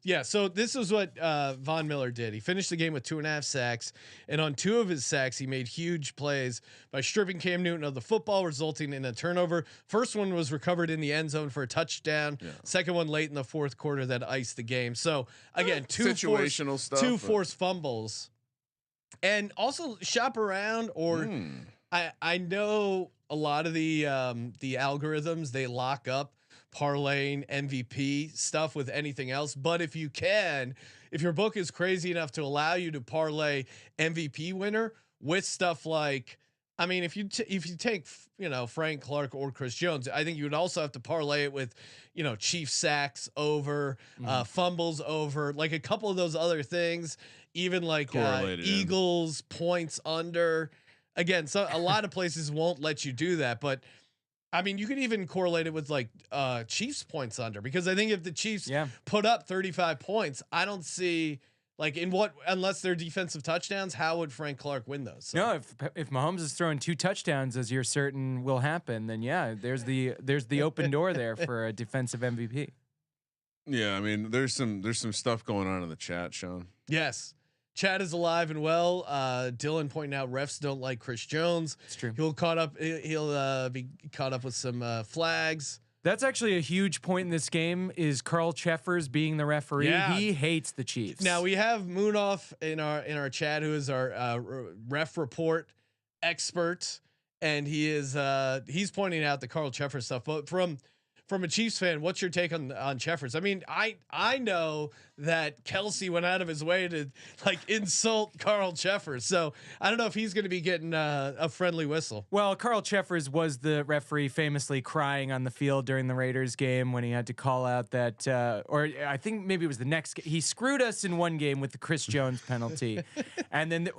Yeah, so this is what Von Miller did. He finished the game with 2.5 sacks, and on 2 of his sacks, he made huge plays by stripping Cam Newton of the football, resulting in a turnover. First one was recovered in the end zone for a touchdown. Yeah. Second one late in the fourth quarter that iced the game. So again, 2 situational stuff, 2 forced fumbles, and also shop around. Or I know a lot of the algorithms, they lock up parlaying MVP stuff with anything else, but if your book is crazy enough to allow you to parlay MVP winner with stuff like, I mean, if you take Frank Clark or Chris Jones, I think you would also have to parlay it with Chief sacks over, fumbles over, like a couple of those other things, even like Eagles points under. Again, so a lot of places won't let you do that, but I mean, you could even correlate it with like Chiefs points under, because I think if the Chiefs put up 35 points, I don't see like unless they're defensive touchdowns, how would Frank Clark win those? So. No, if Mahomes is throwing 2 touchdowns as you're certain will happen, then there's the open door there for a defensive MVP. Yeah, I mean, there's some stuff going on in the chat, Sean. Yes. Chat is alive and well. Dylan pointing out refs don't like Chris Jones. It's true. He'll be caught up with some flags. That's actually a huge point in this game. Is Carl Cheffers being the referee? Yeah. He hates the Chiefs. Now we have Moonoff in our chat, who is our ref report expert, and he's pointing out the Carl Cheffers stuff. But from from a Chiefs fan, what's your take on Jeffers? I mean, I know that Kelce went out of his way to like insult Carl Jeffers, so I don't know if he's going to be getting a friendly whistle. Well, Carl Jeffers was the referee famously crying on the field during the Raiders game when he had to call out that, or I think maybe it was the next game. He screwed us in one game with the Chris Jones penalty. and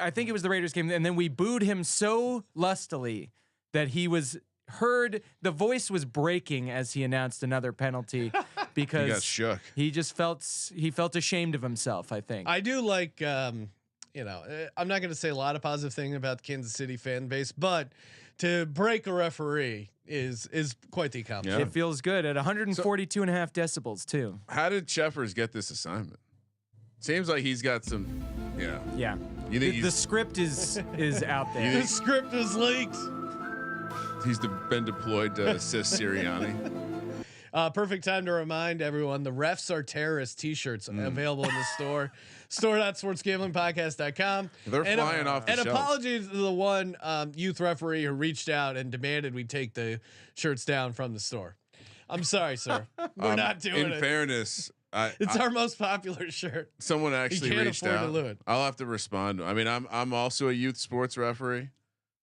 I think it was the Raiders game. And then we booed him so lustily that he was heard, the voice was breaking as he announced another penalty because he got shook. He just felt ashamed of himself, I think. I do like, I'm not going to say a lot of positive things about the Kansas City fan base, but to break a referee is quite the accomplishment. It feels good at 142 and a half decibels too. How did Jeffers get this assignment? Seems like he's got some, Yeah. You think The script is out there. The script is leaked. he's been deployed to assist Sirianni? Perfect time to remind everyone the refs are terrorists t-shirts available in the store. Store.sportsgamblingpodcast.com. They're flying off the And shelves. apologies to the one youth referee who reached out and demanded we take the shirts down from the store. I'm sorry, sir. We're not doing in it. fairness, It's our most popular shirt. someone actually can't reached afford to out. lose it. I'll have to respond. I mean, I'm also a youth sports referee,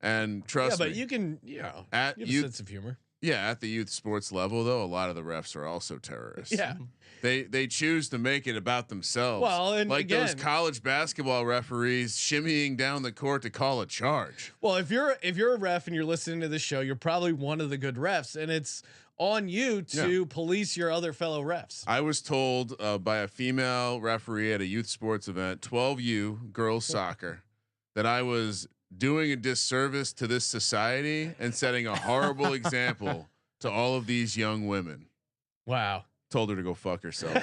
and trust Yeah, me, but you can, at you have a youth, sense of humor. at the youth sports level, though, a lot of the refs are also terrorists. Yeah. They choose to make it about themselves. Well, and like those again- college basketball referees shimmying down the court to call a charge. Well, if you're a ref and you're listening to this show, you're probably one of the good refs, and it's on you to police your other fellow refs. I was told by a female referee at a youth sports event, 12U girls soccer, that I was doing a disservice to this society and setting a horrible example to all of these young women. Wow. Told her to go fuck herself.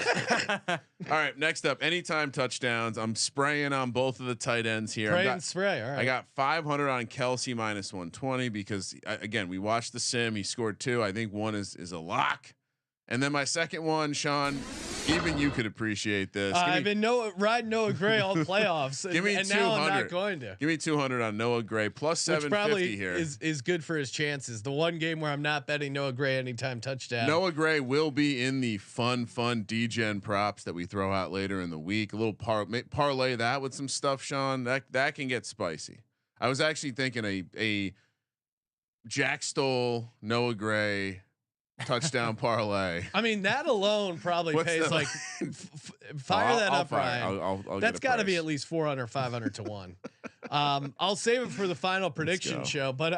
All right, next up, anytime touchdowns. I'm spraying on both of the tight ends here. Spray and spray. All right. I got 500 on Kelce minus 120 because again, we watched the sim. He scored 2. I think 1 is a lock. And then my second one, Sean, even you could appreciate this. I've been riding Noah Gray all playoffs, Give me and now I'm 200. not going to. Give me 200 on Noah Gray plus Which 750 probably here. is good for his chances. The one game where I'm not betting Noah Gray anytime touchdown. Noah Gray will be in the fun DGen props that we throw out later in the week. A little parlay that with some stuff, Sean. That can get spicy. I was actually thinking a Jack Stoll, Noah Gray touchdown parlay. I mean, that alone probably What's pays the- like fire that up, Ryan. I'll That's got got to be at least 400, 500 to 1. I'll save it for the final prediction go. show. But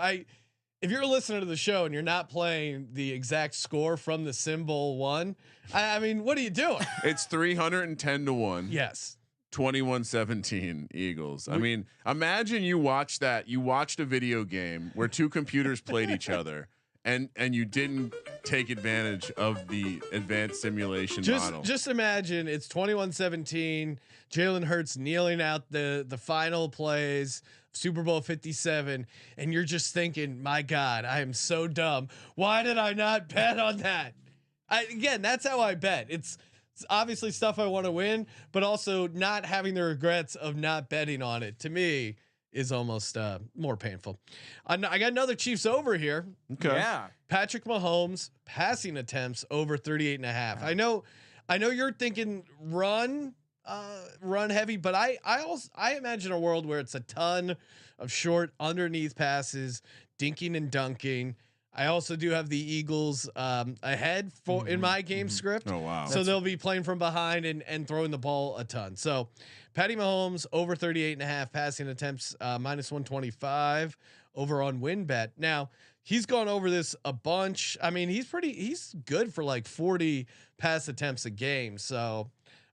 if you're listening to the show and you're not playing the exact score from the symbol 1, I mean, what are you doing? It's 310 to 1. Yes. 21-17 Eagles. I mean, imagine you watched that. You watched a video game where 2 computers played each other. And you didn't take advantage of the advanced simulation model. Just imagine it's 21-17. Jalen Hurts kneeling out the final plays, Super Bowl 57, and you're just thinking, my God, I am so dumb. Why did I not bet on that? Again, that's how I bet. It's obviously stuff I want to win, but also not having the regrets of not betting on it. To me, is almost more painful. I got another Chiefs over here. Okay. Yeah. Patrick Mahomes passing attempts over 38.5. I know you're thinking run heavy, but I imagine a world where it's a ton of short underneath passes, dinking and dunking. I also do have the Eagles ahead in my game script. Oh wow. So they'll be playing from behind and throwing the ball a ton. So Patty Mahomes over 38.5 passing attempts, minus 125 over on WynnBet. Now he's gone over this a bunch. I mean, he's good for like 40 pass attempts a game. So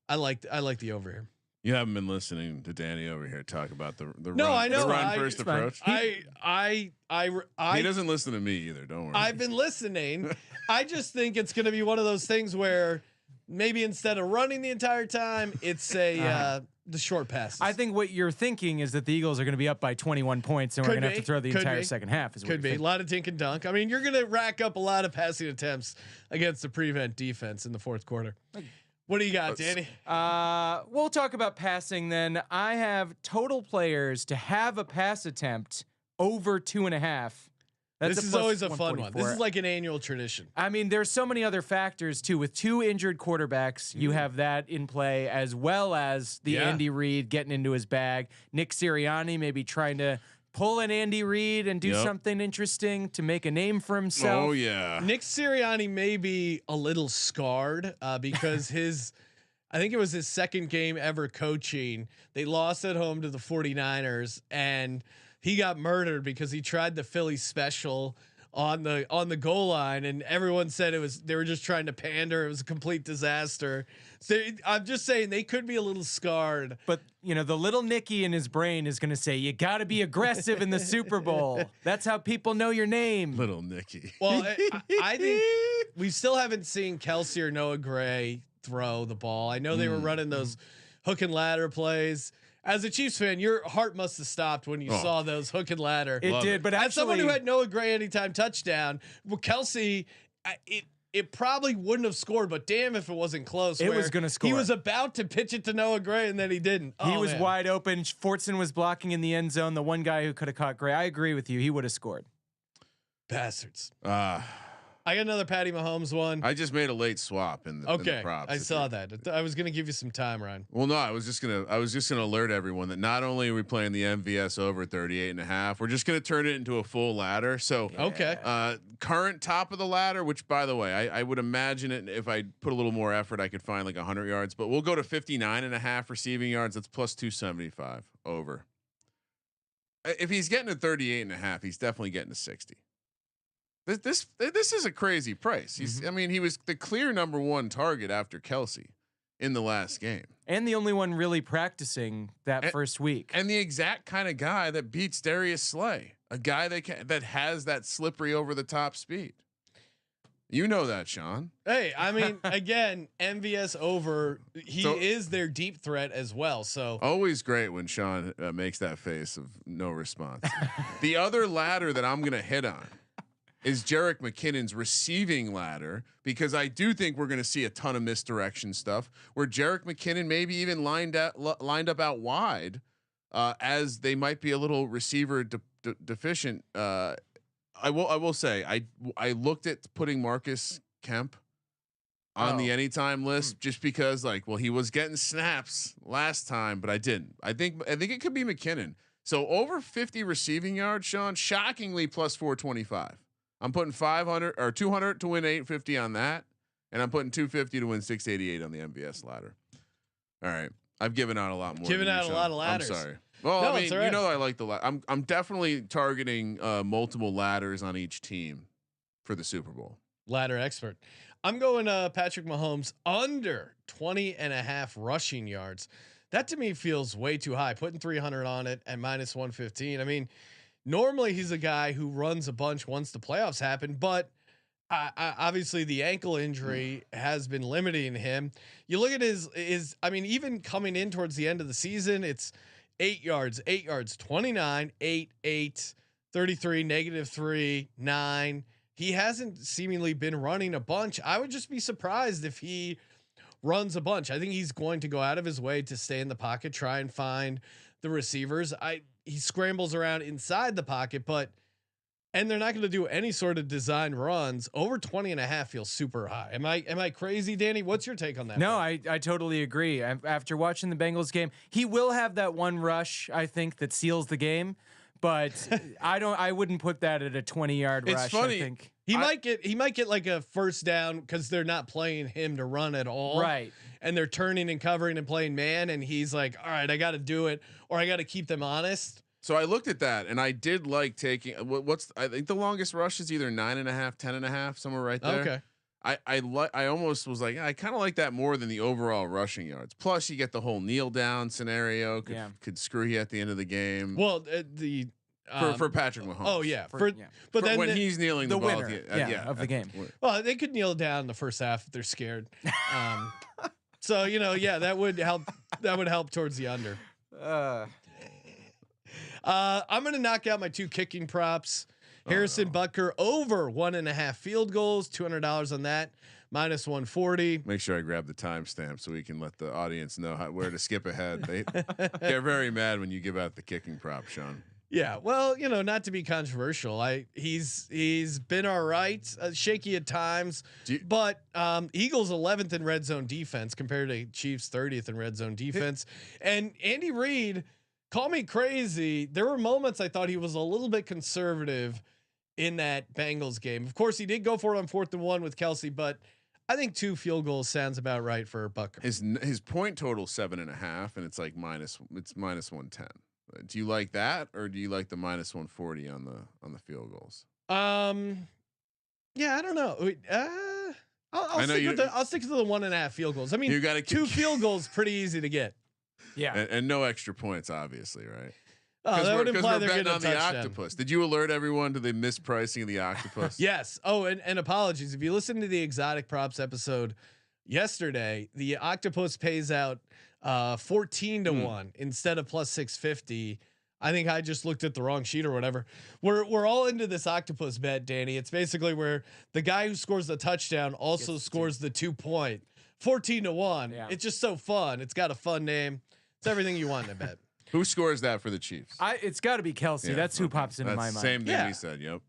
I like the over here. You haven't been listening to Danny over here talk about the No, run, I know. the run first approach. I He doesn't listen to me either. Don't worry. I've been listening. I just think it's going to be one of those things where maybe instead of running the entire time, it's the short passes. I think what you're thinking is that the Eagles are going to be up by 21 points, and we're Could going to have be. to throw the Could entire be. second half. Is what Could be a lot of dink and dunk. I mean, you're going to rack up a lot of passing attempts against the prevent defense in the fourth quarter. What do you got, Danny? We'll talk about passing then. I have total players to have a pass attempt over 2.5 This is always a fun one. This is like an annual tradition. I mean, there's so many other factors too. With 2 injured quarterbacks, you have that in play, as well as the Andy Reid getting into his bag. Nick Sirianni maybe trying to pull an Andy Reid and do something interesting to make a name for himself. Oh yeah. Nick Sirianni may be a little scarred because I think it was his second game ever coaching. They lost at home to the 49ers, and he got murdered because he tried the Philly special on the goal line, and everyone said they were just trying to pander. It was a complete disaster. So I'm just saying they could be a little scarred. But you know, the little Nicky in his brain is going to say, "You got to be aggressive in the Super Bowl. That's how people know your name." Little Nicky. Well, I think we still haven't seen Kelce or Noah Gray throw the ball. I know they were running those hook and ladder plays. As a Chiefs fan, your heart must have stopped when you saw those hook and ladder. It did, but as someone who had Noah Gray anytime touchdown, well, Kelce, it probably wouldn't have scored, but damn if it wasn't close. It was going to score. He was about to pitch it to Noah Gray, and then he didn't. He was wide open. Fortson was blocking in the end zone. The one guy who could have caught Gray. I agree with you. He would have scored. Bastards. I got another Patty Mahomes one. I just made a late swap in the props. I saw that. I was gonna give you some time, Ryan. Well, no, I was just gonna alert everyone that not only are we playing the MVS over 38.5, we're just gonna turn it into a full ladder. So current top of the ladder, which by the way, I would imagine it if I put a little more effort, I could find like 100 yards, but we'll go to 59.5 receiving yards. That's plus 275 over. If he's getting to 38.5, he's definitely getting to 60. This is a crazy price. I mean, he was the clear number 1 target after Kelce in the last game, and the only one really practicing that first week, and the exact kind of guy that beats Darius Slay, a guy that has that slippery over the top speed. You know that, Sean. Hey, I mean, again, MVS over. He is their deep threat as well. So always great when Sean makes that face of no response. The other ladder that I'm gonna hit on is Jerick McKinnon's receiving ladder, because I do think we're going to see a ton of misdirection stuff where Jerick McKinnon maybe even lined up out wide, as they might be a little receiver deficient. I will say I looked at putting Marcus Kemp on the anytime list just because he was getting snaps last time, but I didn't. I think it could be McKinnon. So over 50 receiving yards, Sean, shockingly plus 425. I'm putting 500 or 200 to win 850 on that, and I'm putting 250 to win 688 on the MVS ladder. All right, I've given out a lot more. Giving out a lot of ladders. I'm sorry. Well, no, I mean, you know, I like the ladder. I'm definitely targeting multiple ladders on each team for the Super Bowl. Ladder expert. I'm going Patrick Mahomes under 20.5 rushing yards. That to me feels way too high. Putting 300 on it at minus 115. I mean, normally he's a guy who runs a bunch once the playoffs happen, but obviously the ankle injury has been limiting him. You look at his, I mean, even coming in towards the end of the season, it's 8 yards, 29, 8, 33, -3, 9. He hasn't seemingly been running a bunch. I would just be surprised if he runs a bunch. I think he's going to go out of his way to stay in the pocket, try and find the receivers. He scrambles around inside the pocket, and they're not going to do any sort of design runs. Over 20.5 feels super high. Am I crazy, Danny? What's your take on that? No, I totally agree. After watching the Bengals game, he will have that one rush, I think, that seals the game. But I wouldn't put that at a 20-yard rush. It's funny. I think he might get like a first down because they're not playing him to run at all. Right. And they're turning and covering and playing man. And he's like, all right, I got to do it, or I got to keep them honest. So I looked at that and I did like taking I think the longest rush is either 9.5, 10.5, somewhere right there. Okay. I almost was like, I kind of like that more than the overall rushing yards. Plus, you get the whole kneel down scenario. Could screw you at the end of the game. Well, for Patrick Mahomes. Oh yeah, but then when he's kneeling the ball winner, of the game. Well, they could kneel down in the first half if they're scared. So that would help. That would help towards the under. I'm gonna knock out my 2 kicking props. Harrison Butker over 1.5 field goals, $200 on that, minus 140. Make sure I grab the timestamp so we can let the audience know where to skip ahead. They get very mad when you give out the kicking prop, Sean. Yeah, well, not to be controversial, he's been all right, shaky at times, but Eagles 11th in red zone defense compared to Chiefs 30th in red zone defense, and Andy Reid, call me crazy, there were moments I thought he was a little bit conservative in that Bengals game. Of course, he did go for it on 4th and 1 with Kelce, but I think 2 field goals sounds about right for Butker. His point total 7.5, and it's like minus 110. Do you like that, or do you like the minus 140 on the field goals? Yeah, I don't know. I'll stick to the 1.5 field goals. I mean, you got 2 field goals pretty easy to get. Yeah, and no extra points, obviously, right? That would imply we're they're betting on the touchdown. octopus. Did you alert everyone to the mispricing of the octopus? Yes. Oh, and apologies if you listened to the exotic props episode yesterday. The octopus pays out 14 to 1 instead of plus 650. I think I just looked at the wrong sheet or whatever. We're all into this octopus bet, Danny. It's basically where the guy who scores the touchdown also scores the 2 point. 14 to 1. Yeah. It's just so fun. It's got a fun name. It's everything you want in a bet. Who scores that for the Chiefs? It's got to be Kelce. That's who pops into my mind. Same thing we said. Yep.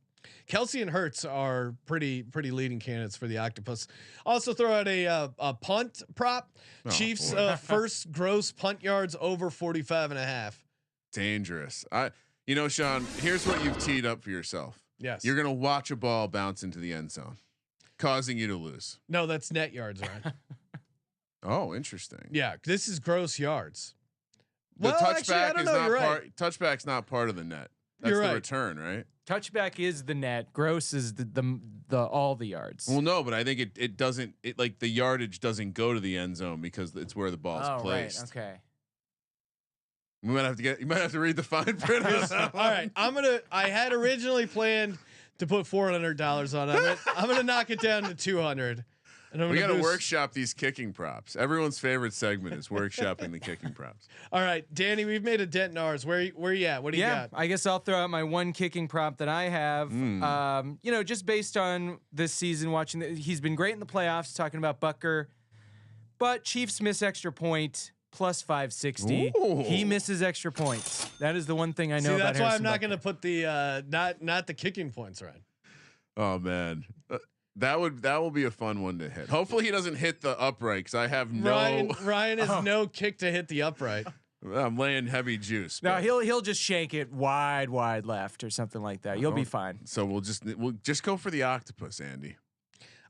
Kelce and Hurts are pretty leading candidates for the octopus. Also throw out a punt prop. Chiefs first gross punt yards over 45.5. Dangerous. Sean, here's what you've teed up for yourself. Yes. You're gonna watch a ball bounce into the end zone, causing you to lose. No, that's net yards, right? Oh, interesting. Yeah, this is gross yards. The touchback actually, is not part. Touchback's not part of the net. That's the return, right? Touchback is the net. Gross is the all the yards. Well, no, but I think it doesn't. It like the yardage doesn't go to the end zone because it's where the ball's placed. Right. Okay. You might have to read the fine print. All right, I had originally planned to put $400 on it. I'm gonna knock it down to 200. And we got to workshop these kicking props. Everyone's favorite segment is workshopping the kicking props. All right, Danny, we've made a dent in ours. Where you at? What do you got? I guess I'll throw out my one kicking prop that I have. Just based on this season, he's been great in the playoffs. Talking about Butker, but Chiefs miss extra point plus 560. Ooh. He misses extra points. That is the one thing I know. See, about that's why I'm Harrison not Butker. going to put the not the kicking points right. Oh man. That will be a fun one to hit. Hopefully he doesn't hit the upright because I have no. Ryan has no kick to hit the upright. I'm laying heavy juice. No, he'll just shank it wide left or something like that. You'll be fine. So we'll just go for the octopus, Andy.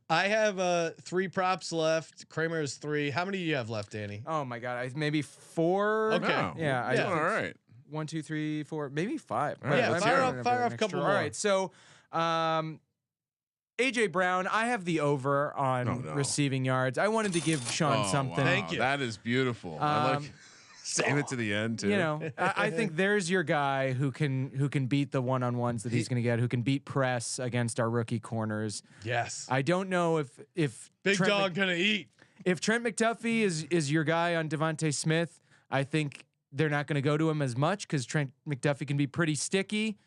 I have 3 props left. Kramer has 3. How many do you have left, Danny? Oh my God, maybe 4. Okay. No. Yeah. All right. 1, 2, 3, 4, maybe 5. All right, yeah, fire off a couple more. All right, so AJ Brown, I have the over on receiving yards. I wanted to give Sean something. Wow. Thank you. That is beautiful. I like save it to the end too. I think there's your guy who can beat the one-on-ones that he's going to get, who can beat press against our rookie corners. Yes. I don't know if Big Dog gonna eat. If Trent McDuffie is your guy on Devontae Smith, I think they're not going to go to him as much because Trent McDuffie can be pretty sticky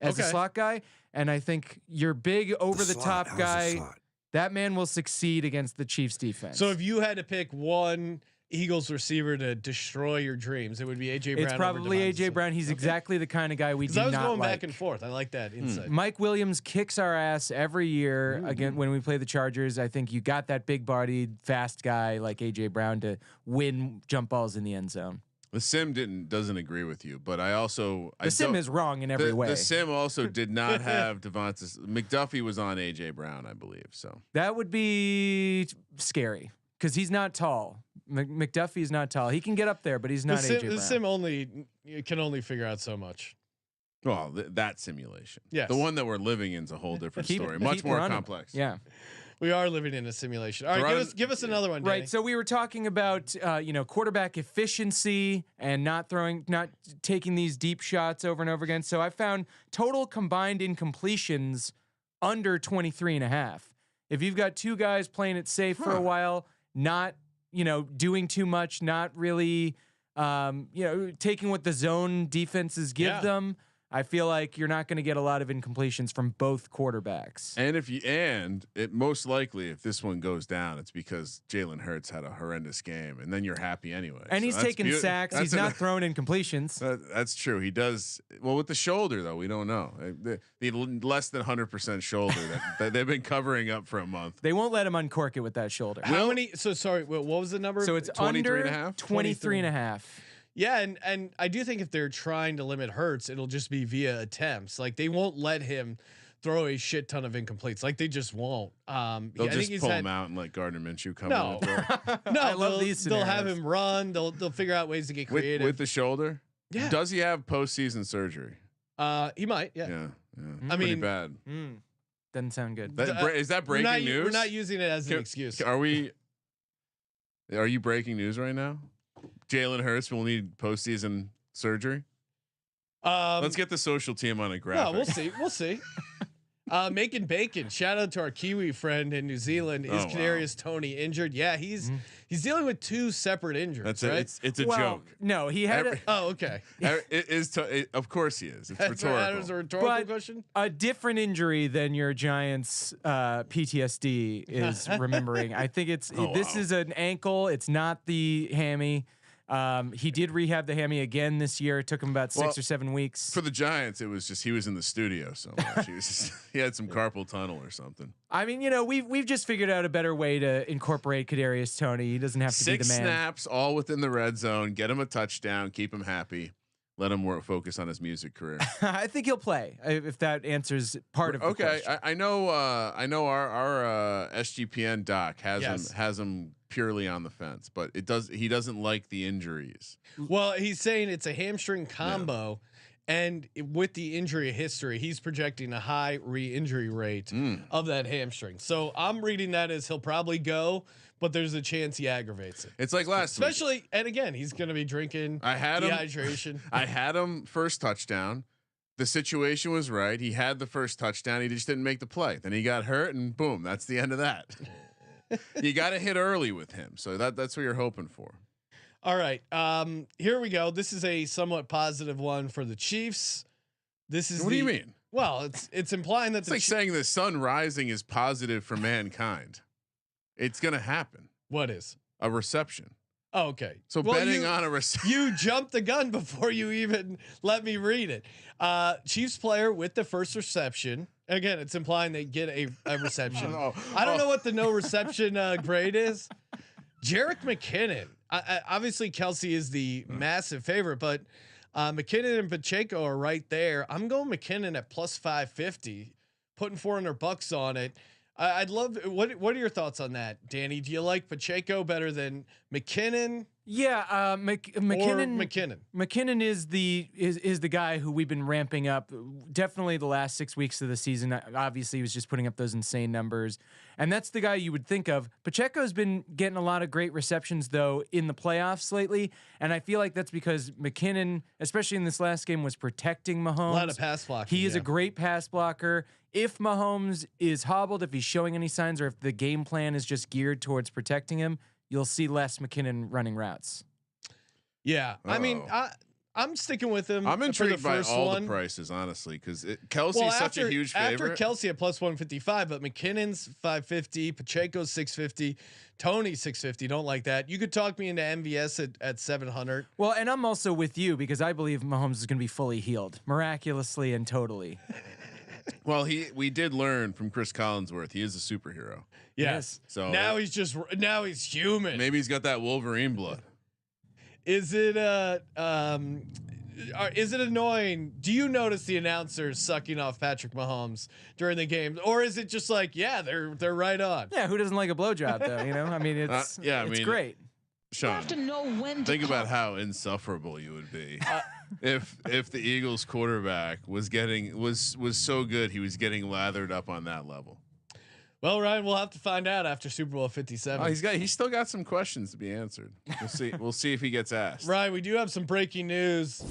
as a slot guy. And I think your big over-the-top guy, that man will succeed against the Chiefs defense. So if you had to pick one Eagles receiver to destroy your dreams, it would be AJ Brown. It's probably AJ Brown. He's exactly the kind of guy we do I was not going like. back and forth. I like that insight. Mike Williams kicks our ass every year. Again, when we play the Chargers, I think you got that big-bodied, fast guy like AJ Brown to win jump balls in the end zone. The sim doesn't agree with you, but the sim is wrong in every way. The sim also did not have Devontae. McDuffie was on AJ Brown, I believe. So that would be scary because he's not tall. McDuffie is not tall. He can get up there, but he's not AJ Brown. The sim can only figure out so much. Well, that simulation. Yes. The one that we're living in is a whole different story. Much more complex. Yeah. We are living in a simulation. All right, give us another one, Danny. Right. So we were talking about quarterback efficiency and not taking these deep shots over and over again. So I found total combined incompletions under 23.5. If you've got 2 guys playing it safe for a while, not doing too much, not really taking what the zone defenses give them. I feel like you're not going to get a lot of incompletions from both quarterbacks. And it most likely, if this one goes down, it's because Jalen Hurts had a horrendous game, and then you're happy anyway. And he's taking sacks. He's not throwing incompletions. That's true. He does well with the shoulder, though. We don't know the less than 100% shoulder that they've been covering up for a month. They won't let him uncork it with that shoulder. How many? So sorry. What was the number? So it's 23 under and a half? 23 and a half. Yeah, and I do think if they're trying to limit Hurts, it'll just be via attempts. Like they won't let him throw a shit ton of incompletes. Like they just won't. They'll just pull him out and let Gardner Minshew come No. in. No, I love these they'll have scenarios. him run. They'll figure out ways to get creative. with the shoulder. Yeah. Does he have postseason surgery? He might. Yeah. Yeah. I Pretty mean, bad. Doesn't sound good. Is that breaking news? We're not using it as an excuse. Are we? Are you breaking news right now? Jalen Hurts will need postseason surgery. Let's get the social team on a graphic. No, we'll see. We'll see. Making bacon. Shout out to our Kiwi friend in New Zealand. Is Kadarius Toney injured? Yeah, he's dealing with two separate injuries. That's right? It's a joke. No, he had Oh, okay. Of course he is. It's That rhetorical. was a rhetorical But- question. a different injury than your Giants PTSD is remembering. I think this is an ankle. It's not the hammy. He did rehab the hammy again this year. It took him about 6 or 7 weeks. For the Giants, it was just he was in the studio so much. He had some carpal tunnel or something. I mean, we've just figured out a better way to incorporate Kadarius Toney. He doesn't have to be the 6 man. snaps, all within the red zone. Get him a touchdown. Keep him happy. Let him focus on his music career. I think he'll play if that answers part of the question. I know our SGPN doc has him purely on the fence, but he doesn't like the injuries. Well, he's saying it's a hamstring combo, and with the injury history, he's projecting a high re-injury rate of that hamstring. So I'm reading that as he'll probably go, but there's a chance he aggravates it. It's like last week. Especially, and again, he's going to be drinking. I had dehydration. I had him first touchdown. The situation was right. He had the first touchdown. He just didn't make the play. Then he got hurt, and boom, that's the end of that. You got to hit early with him, so that's what you're hoping for. All right, here we go. This is a somewhat positive one for the Chiefs. This is What do you mean? Well, it's implying that It's like saying the sun rising is positive for mankind. It's gonna happen. What is a reception? Oh, okay. So betting on a reception. You jumped the gun before you even let me read it. Chiefs player with the first reception. Again, it's implying they get a reception. I don't know what the no reception grade is. Jerick McKinnon. Obviously, Kelce is the massive favorite, but McKinnon and Pacheco are right there. I'm going McKinnon at plus 550, putting $400 on it. I'd love. What are your thoughts on that, Danny? Do you like Pacheco better than McKinnon? Yeah, McKinnon. McKinnon is the guy who we've been ramping up. Definitely the last 6 weeks of the season. Obviously, he was just putting up those insane numbers, and that's the guy you would think of. Pacheco's been getting a lot of great receptions though in the playoffs lately, and I feel like that's because McKinnon, especially in this last game, was protecting Mahomes. A lot of pass blocking. He is a great pass blocker. If Mahomes is hobbled, if he's showing any signs, or if the game plan is just geared towards protecting him, you'll see less McKinnon running routes. Yeah, I mean, I'm sticking with him. I'm intrigued for the first by all one. the prices, honestly, because Kelsey's such a huge favorite. After Kelce at plus 155, but McKinnon's 550, Pacheco's 650, Toney's 650. Don't like that. You could talk me into MVS at 700. Well, and I'm also with you because I believe Mahomes is going to be fully healed, miraculously and totally. Well, we did learn from Chris Collinsworth he is a superhero. Yes. So now he's human. Maybe he's got that Wolverine blood. Is it annoying? Do you notice the announcers sucking off Patrick Mahomes during the game, or is it just like, yeah, they're right on? Yeah, who doesn't like a blowjob though? I mean, it's great. Sean, think about how insufferable you would be if the Eagles quarterback was so good he was getting lathered up on that level. Well, Ryan, we'll have to find out after Super Bowl 57. He's still got some questions to be answered. We'll see if he gets asked. Ryan, we do have some breaking news.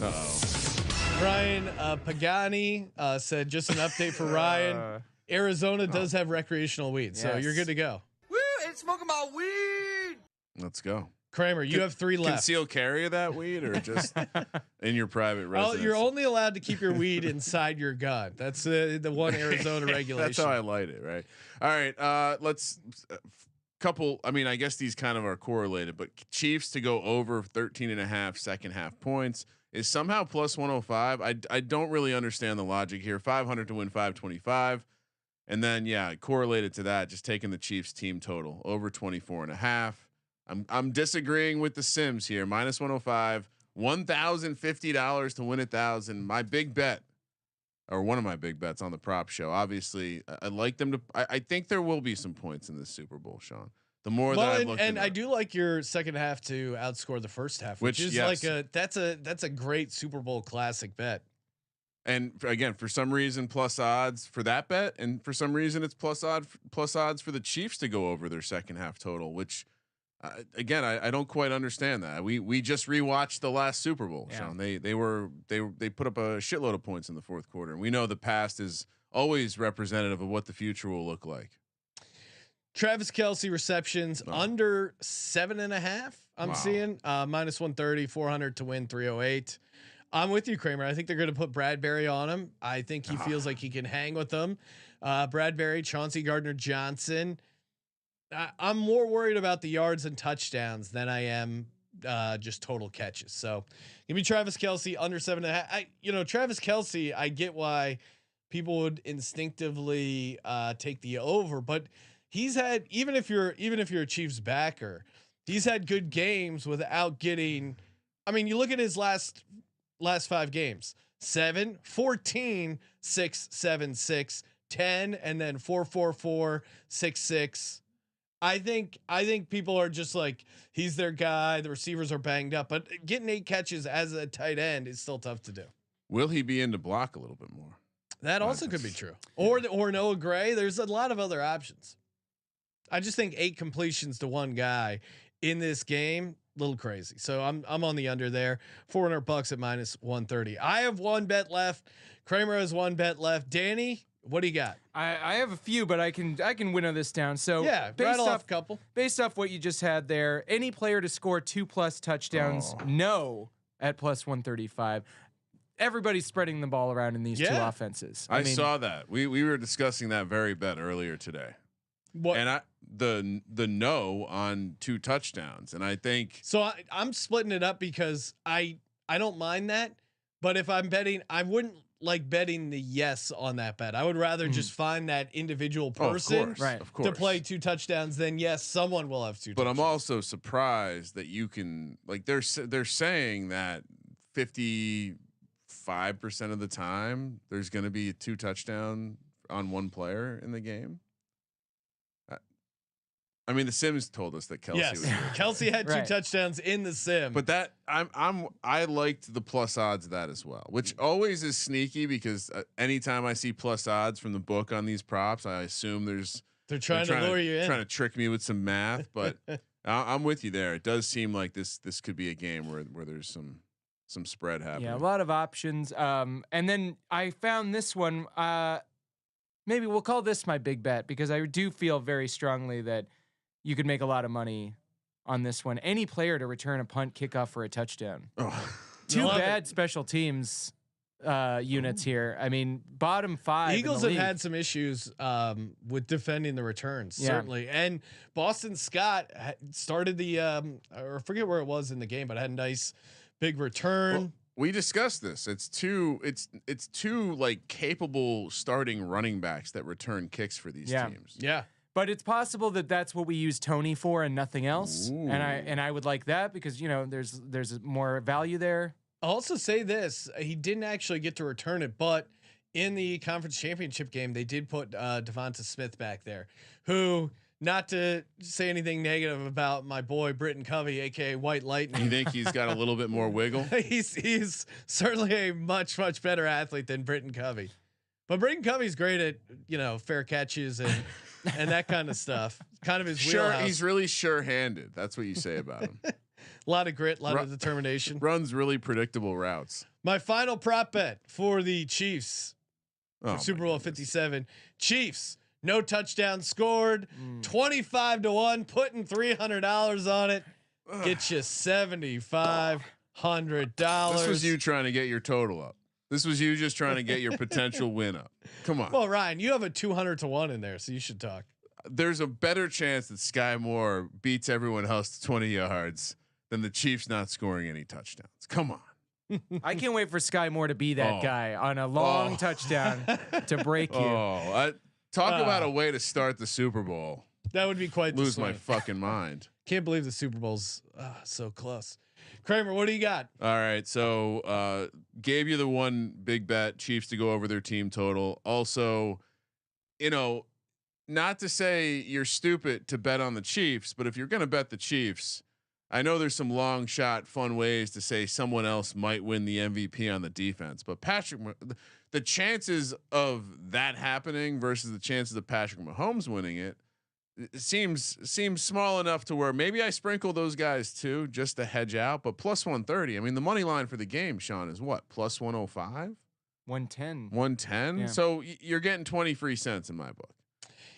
Ryan Pagani said, just an update for Ryan. Arizona does have recreational weed, so you're good to go. Woo! It's smoking my weed. Let's go. Kramer, you have 3 left. Conceal carry of that weed or just in your private residence? You're only allowed to keep your weed inside your gun. That's the one Arizona regulation. That's how I light it, right? All right, let's couple. I mean, I guess these kind of are correlated, but Chiefs to go over 13.5 second half points is somehow plus 105. I don't really understand the logic here. 500 to win 525, and then correlated to that, just taking the Chiefs team total over 24.5. I'm disagreeing with the Sims here. Minus 105, $1,050 to win 1,000. My big bet, or one of my big bets on the prop show. Obviously, I like them to. I think there will be some points in this Super Bowl, Sean. The more that I look, and I do like your second half to outscore the first half, which is like that's a great Super Bowl classic bet. And again, for some reason, plus odds for that bet, and for some reason, it's plus odds for the Chiefs to go over their second half total, which. Again, I don't quite understand that. We just rewatched the last Super Bowl, Sean. They put up a shitload of points in the fourth quarter, and we know the past is always representative of what the future will look like. Travis Kelce receptions under 7.5. I'm seeing minus 130, 400 to win 308. I'm with you, Kramer. I think they're going to put Bradbury on him. I think he feels like he can hang with them. Bradbury, Chauncey Gardner-Johnson. I'm more worried about the yards and touchdowns than I am just total catches. So give me Travis Kelce under 7.5. Travis Kelce, I get why people would instinctively take the over, but he's had, even if you're a Chiefs backer, he's had good games without getting. I mean, you look at his last 5 games: 7, 14, 6, 7, 6, 10, and then 4, 4, 4, 6, 6. I think people are just like, he's their guy. The receivers are banged up, but getting 8 catches as a tight end is still tough to do. Will he be in to block a little bit more? That also could be true. Or Noah Gray. There's a lot of other options. I just think 8 completions to one guy in this game, a little crazy. So I'm on the under there. $400 at minus 130. I have 1 bet left. Kramer has 1 bet left. Danny, what do you got? I have a few, but I can winnow this down. So rattle off a couple. Based off what you just had there, any player to score 2+ touchdowns, no, at plus 135. Everybody's spreading the ball around in these 2 offenses. I mean, saw that. We were discussing that very bet earlier today. What? And the no on 2 touchdowns, and I think so. I'm splitting it up because I don't mind that, but if I'm betting, I wouldn't like betting the yes on that bet. I would rather just find that individual person to play 2 touchdowns. Then yes, someone will have 2. But touchdowns. I'm also surprised that you can, like, they're saying that 55% of the time there's going to be a 2 touchdown on one player in the game. I mean, the Sims told us that Kelce was here. Kelce had 2 touchdowns in the sim. But that I liked the plus odds of that as well, which always is sneaky because anytime I see plus odds from the book on these props, I assume they're trying to lure you in, trying to trick me with some math. But I'm with you there. It does seem like this could be a game where there's some spread happening. Yeah, a lot of options. And then I found this one. Maybe we'll call this my big bet because I do feel very strongly that you could make a lot of money on this one. Any player to return a punt, kickoff, for a touchdown. Two bad special teams units here. I mean, bottom 5. Eagles have had some issues with defending the returns, certainly. And Boston Scott started the or I forget where it was in the game, but had a nice big return. Well, we discussed this. It's two like capable starting running backs that return kicks for these teams. Yeah. But it's possible that that's what we use Tony for and nothing else. Ooh. And I would like that because there's more value there. I'll also say this: he didn't actually get to return it, but in the conference championship game, they did put Devonta Smith back there, who, not to say anything negative about my boy Britton Covey, aka White Lightning. You think he's got a little bit more wiggle? He's certainly a much better athlete than Britton Covey, but Britton Covey's great at fair catches and that kind of stuff. Kind of his wheelhouse. He's really sure-handed. That's what you say about him. A lot of grit, a lot of determination. Runs really predictable routes. My final prop bet for the Chiefs for Super Bowl 57. Chiefs, no touchdown scored, 25 to 1, putting $300 on it. Get you $7,500. This was you trying to get your total up. This was you just trying to get your potential win up. Come on. Well, Ryan, you have a 200-1 in there, so you should talk. There's a better chance that Sky Moore beats everyone else to 20 yards than the Chiefs not scoring any touchdowns. Come on. I can't wait for Sky Moore to be that guy on a long touchdown to break you. Talk about a way to start the Super Bowl. That would be quite lose my fucking mind. Can't believe the Super Bowl's so close. Kramer, what do you got? All right, so gave you the one big bet, Chiefs to go over their team total. Also, not to say you're stupid to bet on the Chiefs, but if you're going to bet the Chiefs, I know there's some long shot fun ways to say someone else might win the MVP on the defense, but the chances of that happening versus the chances of Patrick Mahomes winning it seems small enough to where maybe I sprinkle those guys too, just to hedge out. But plus 130. I mean, the money line for the game, Sean, is what? Plus 105, 110, 110. Yeah. So you're getting 20 free cents in my book.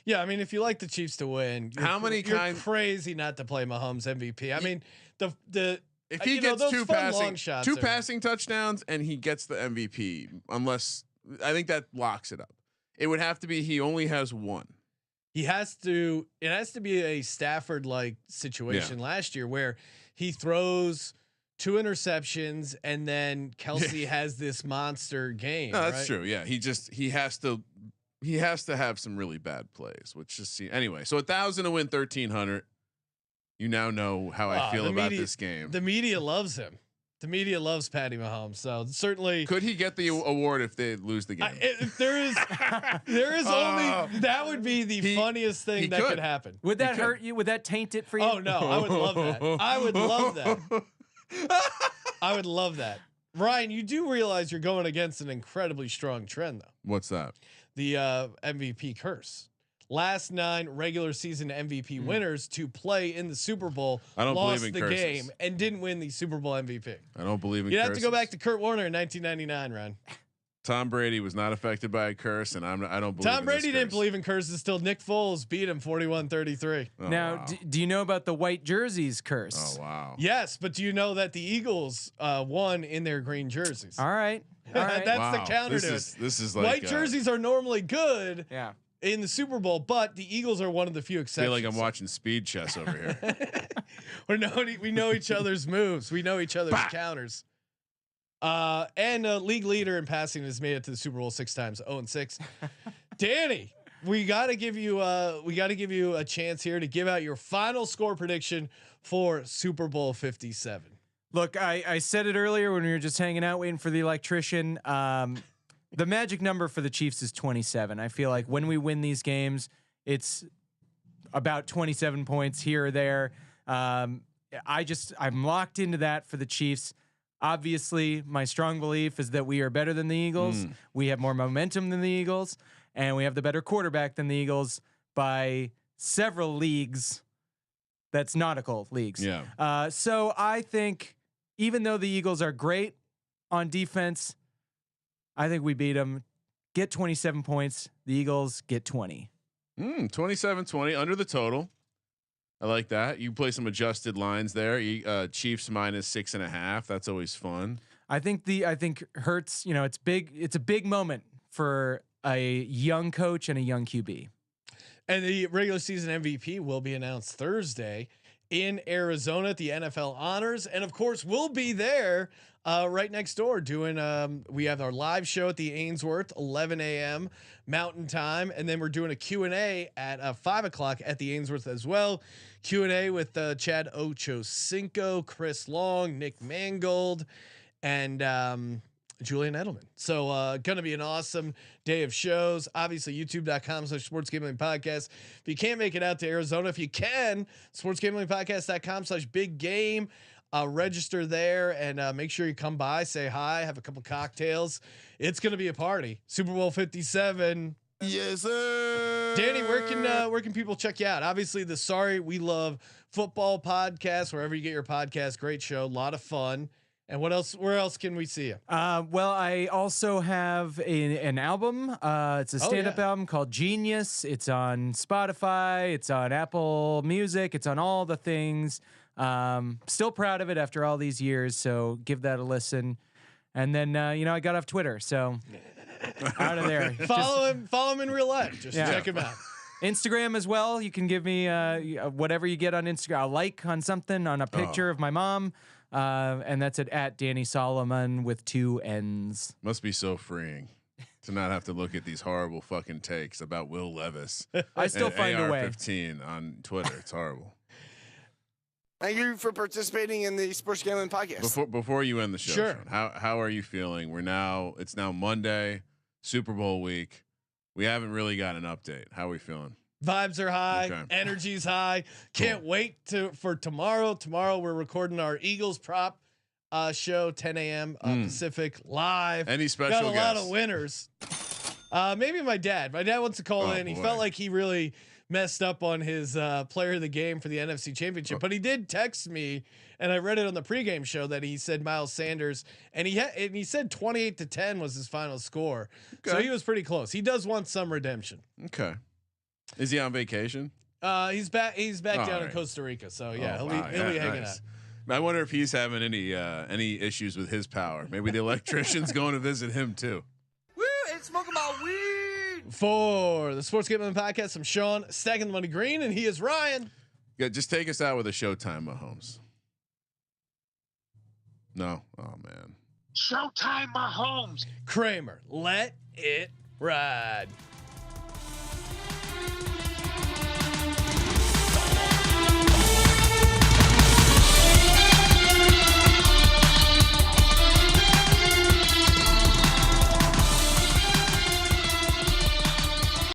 Yeah, I mean, if you like the Chiefs to win, you're crazy not to play Mahomes MVP. I mean, if he gets two passing touchdowns and he gets the MVP, unless I think that locks it up. It would have to be he only has one. It has to be a Stafford like situation last year where he throws 2 interceptions and then Kelce has this monster game. No, that's true. Yeah. He has to have some really bad plays, which just anyway. So 1,000 to win 1,300. You now know how I feel about this game. The media loves him. The media loves Patty Mahomes. So certainly, could he get the award if they lose the game? If there is only that would be the funniest thing that could happen. Would that hurt you? Would that taint it for you? Oh no, I would love that. I would love that. I would love that. Ryan, you do realize you're going against an incredibly strong trend, though. What's that? The MVP curse. Last 9 regular season MVP winners to play in the Super Bowl lost the curses. Game and didn't win the Super Bowl MVP. I don't believe in You curses. have to go back to Kurt Warner in 1999, Ryan. Tom Brady was not affected by a curse, and I don't believe. Tom Brady didn't believe in curses till Nick Foles beat him 41-33. Now, wow. Do you know about the white jerseys curse? Oh wow. Yes, but do you know that the Eagles won in their green jerseys? All right. That's the counter to it. This is like white jerseys are normally good. Yeah. In the Super Bowl, but the Eagles are one of the few exceptions. I feel like I'm watching speed chess over here. We know each other's moves. We know each other's counters. And a league leader in passing has made it to the Super Bowl 6 times, 0-6. Danny, we got to give you a chance here to give out your final score prediction for Super Bowl 57. Look, I said it earlier when we were just hanging out waiting for the electrician. The magic number for the Chiefs is 27. I feel like when we win these games, it's about 27 points here or there. I'm locked into that for the Chiefs. Obviously, my strong belief is that we are better than the Eagles. We have more momentum than the Eagles, and we have the better quarterback than the Eagles by several leagues. That's nautical leagues. Yeah. So I think even though the Eagles are great on defense, I think we beat them. Get 27 points. The Eagles get 20. 27-20 under the total. I like that. You play some adjusted lines there. Chiefs minus 6.5. That's always fun. I think Hurts. It's big. It's a big moment for a young coach and a young QB. And the regular season MVP will be announced Thursday in Arizona at the NFL Honors, and of course we'll be there. Right next door doing we have our live show at the Ainsworth 11 a.m. Mountain Time, and then we're doing a Q&A at 5 o'clock at the Ainsworth as well. Q&A with Chad Ochocinco, Chris Long, Nick Mangold, and Julian Edelman. So gonna be an awesome day of shows. Obviously youtube.com/sportsgamblingpodcast. If you can't make it out to Arizona, if you can, sportsgamblingpodcast.com/big game. Register there and make sure you come by, say hi, have a couple cocktails. It's going to be a party. Super Bowl 57. Yes, sir. Danny, where can people check you out? Obviously the Sorry We Love Football podcast, wherever you get your podcast. Great show. A lot of fun. And what else? Where else can we see you? Well, I also have an album. It's a stand-up album called Genius. It's on Spotify. It's on Apple Music. It's on all the things. Still proud of it after all these years. So give that a listen. And then I got off Twitter, so out of there. Follow him in real life. Just check him out. Instagram as well. You can give me whatever you get on Instagram. A like on something, on a picture of my mom. And that's at Danny Solomon with 2 N's. Must be so freeing to not have to look at these horrible fucking takes about Will Levis. I still find a way. AR-15 on Twitter. It's horrible. Thank you for participating in the Sports Gambling Podcast. Before you end the show, Sure. Sean, how are you feeling? It's now Monday, Super Bowl week. We haven't really got an update. How are we feeling? Vibes are high. Okay. Energy's high. Can't wait for tomorrow. Tomorrow we're recording our Eagles prop show, 10 a.m. Pacific live. Any special Got a guests? lot of winners. Maybe my dad. My dad wants to call in. He boy. felt like he really messed up on his player of the game for the NFC Championship, but he did text me, and I read it on the pregame show that he said Miles Sanders, and he said 28-10 was his final score. Okay. So he was pretty close. He does want some redemption. Okay. Is he on vacation? He's back down in right. Costa Rica. So yeah, Oh, he'll wow. be hanging Nice. out. I wonder if he's having any issues with his power. Maybe the electrician's going to visit him too. Woo! It's smoking my weed. For the Sports Gambling Podcast, I'm Sean, stacking the money green, and he is Ryan. Yeah, just take us out with a Showtime, Mahomes. No, oh man. Showtime Mahomes. Kramer, let it ride.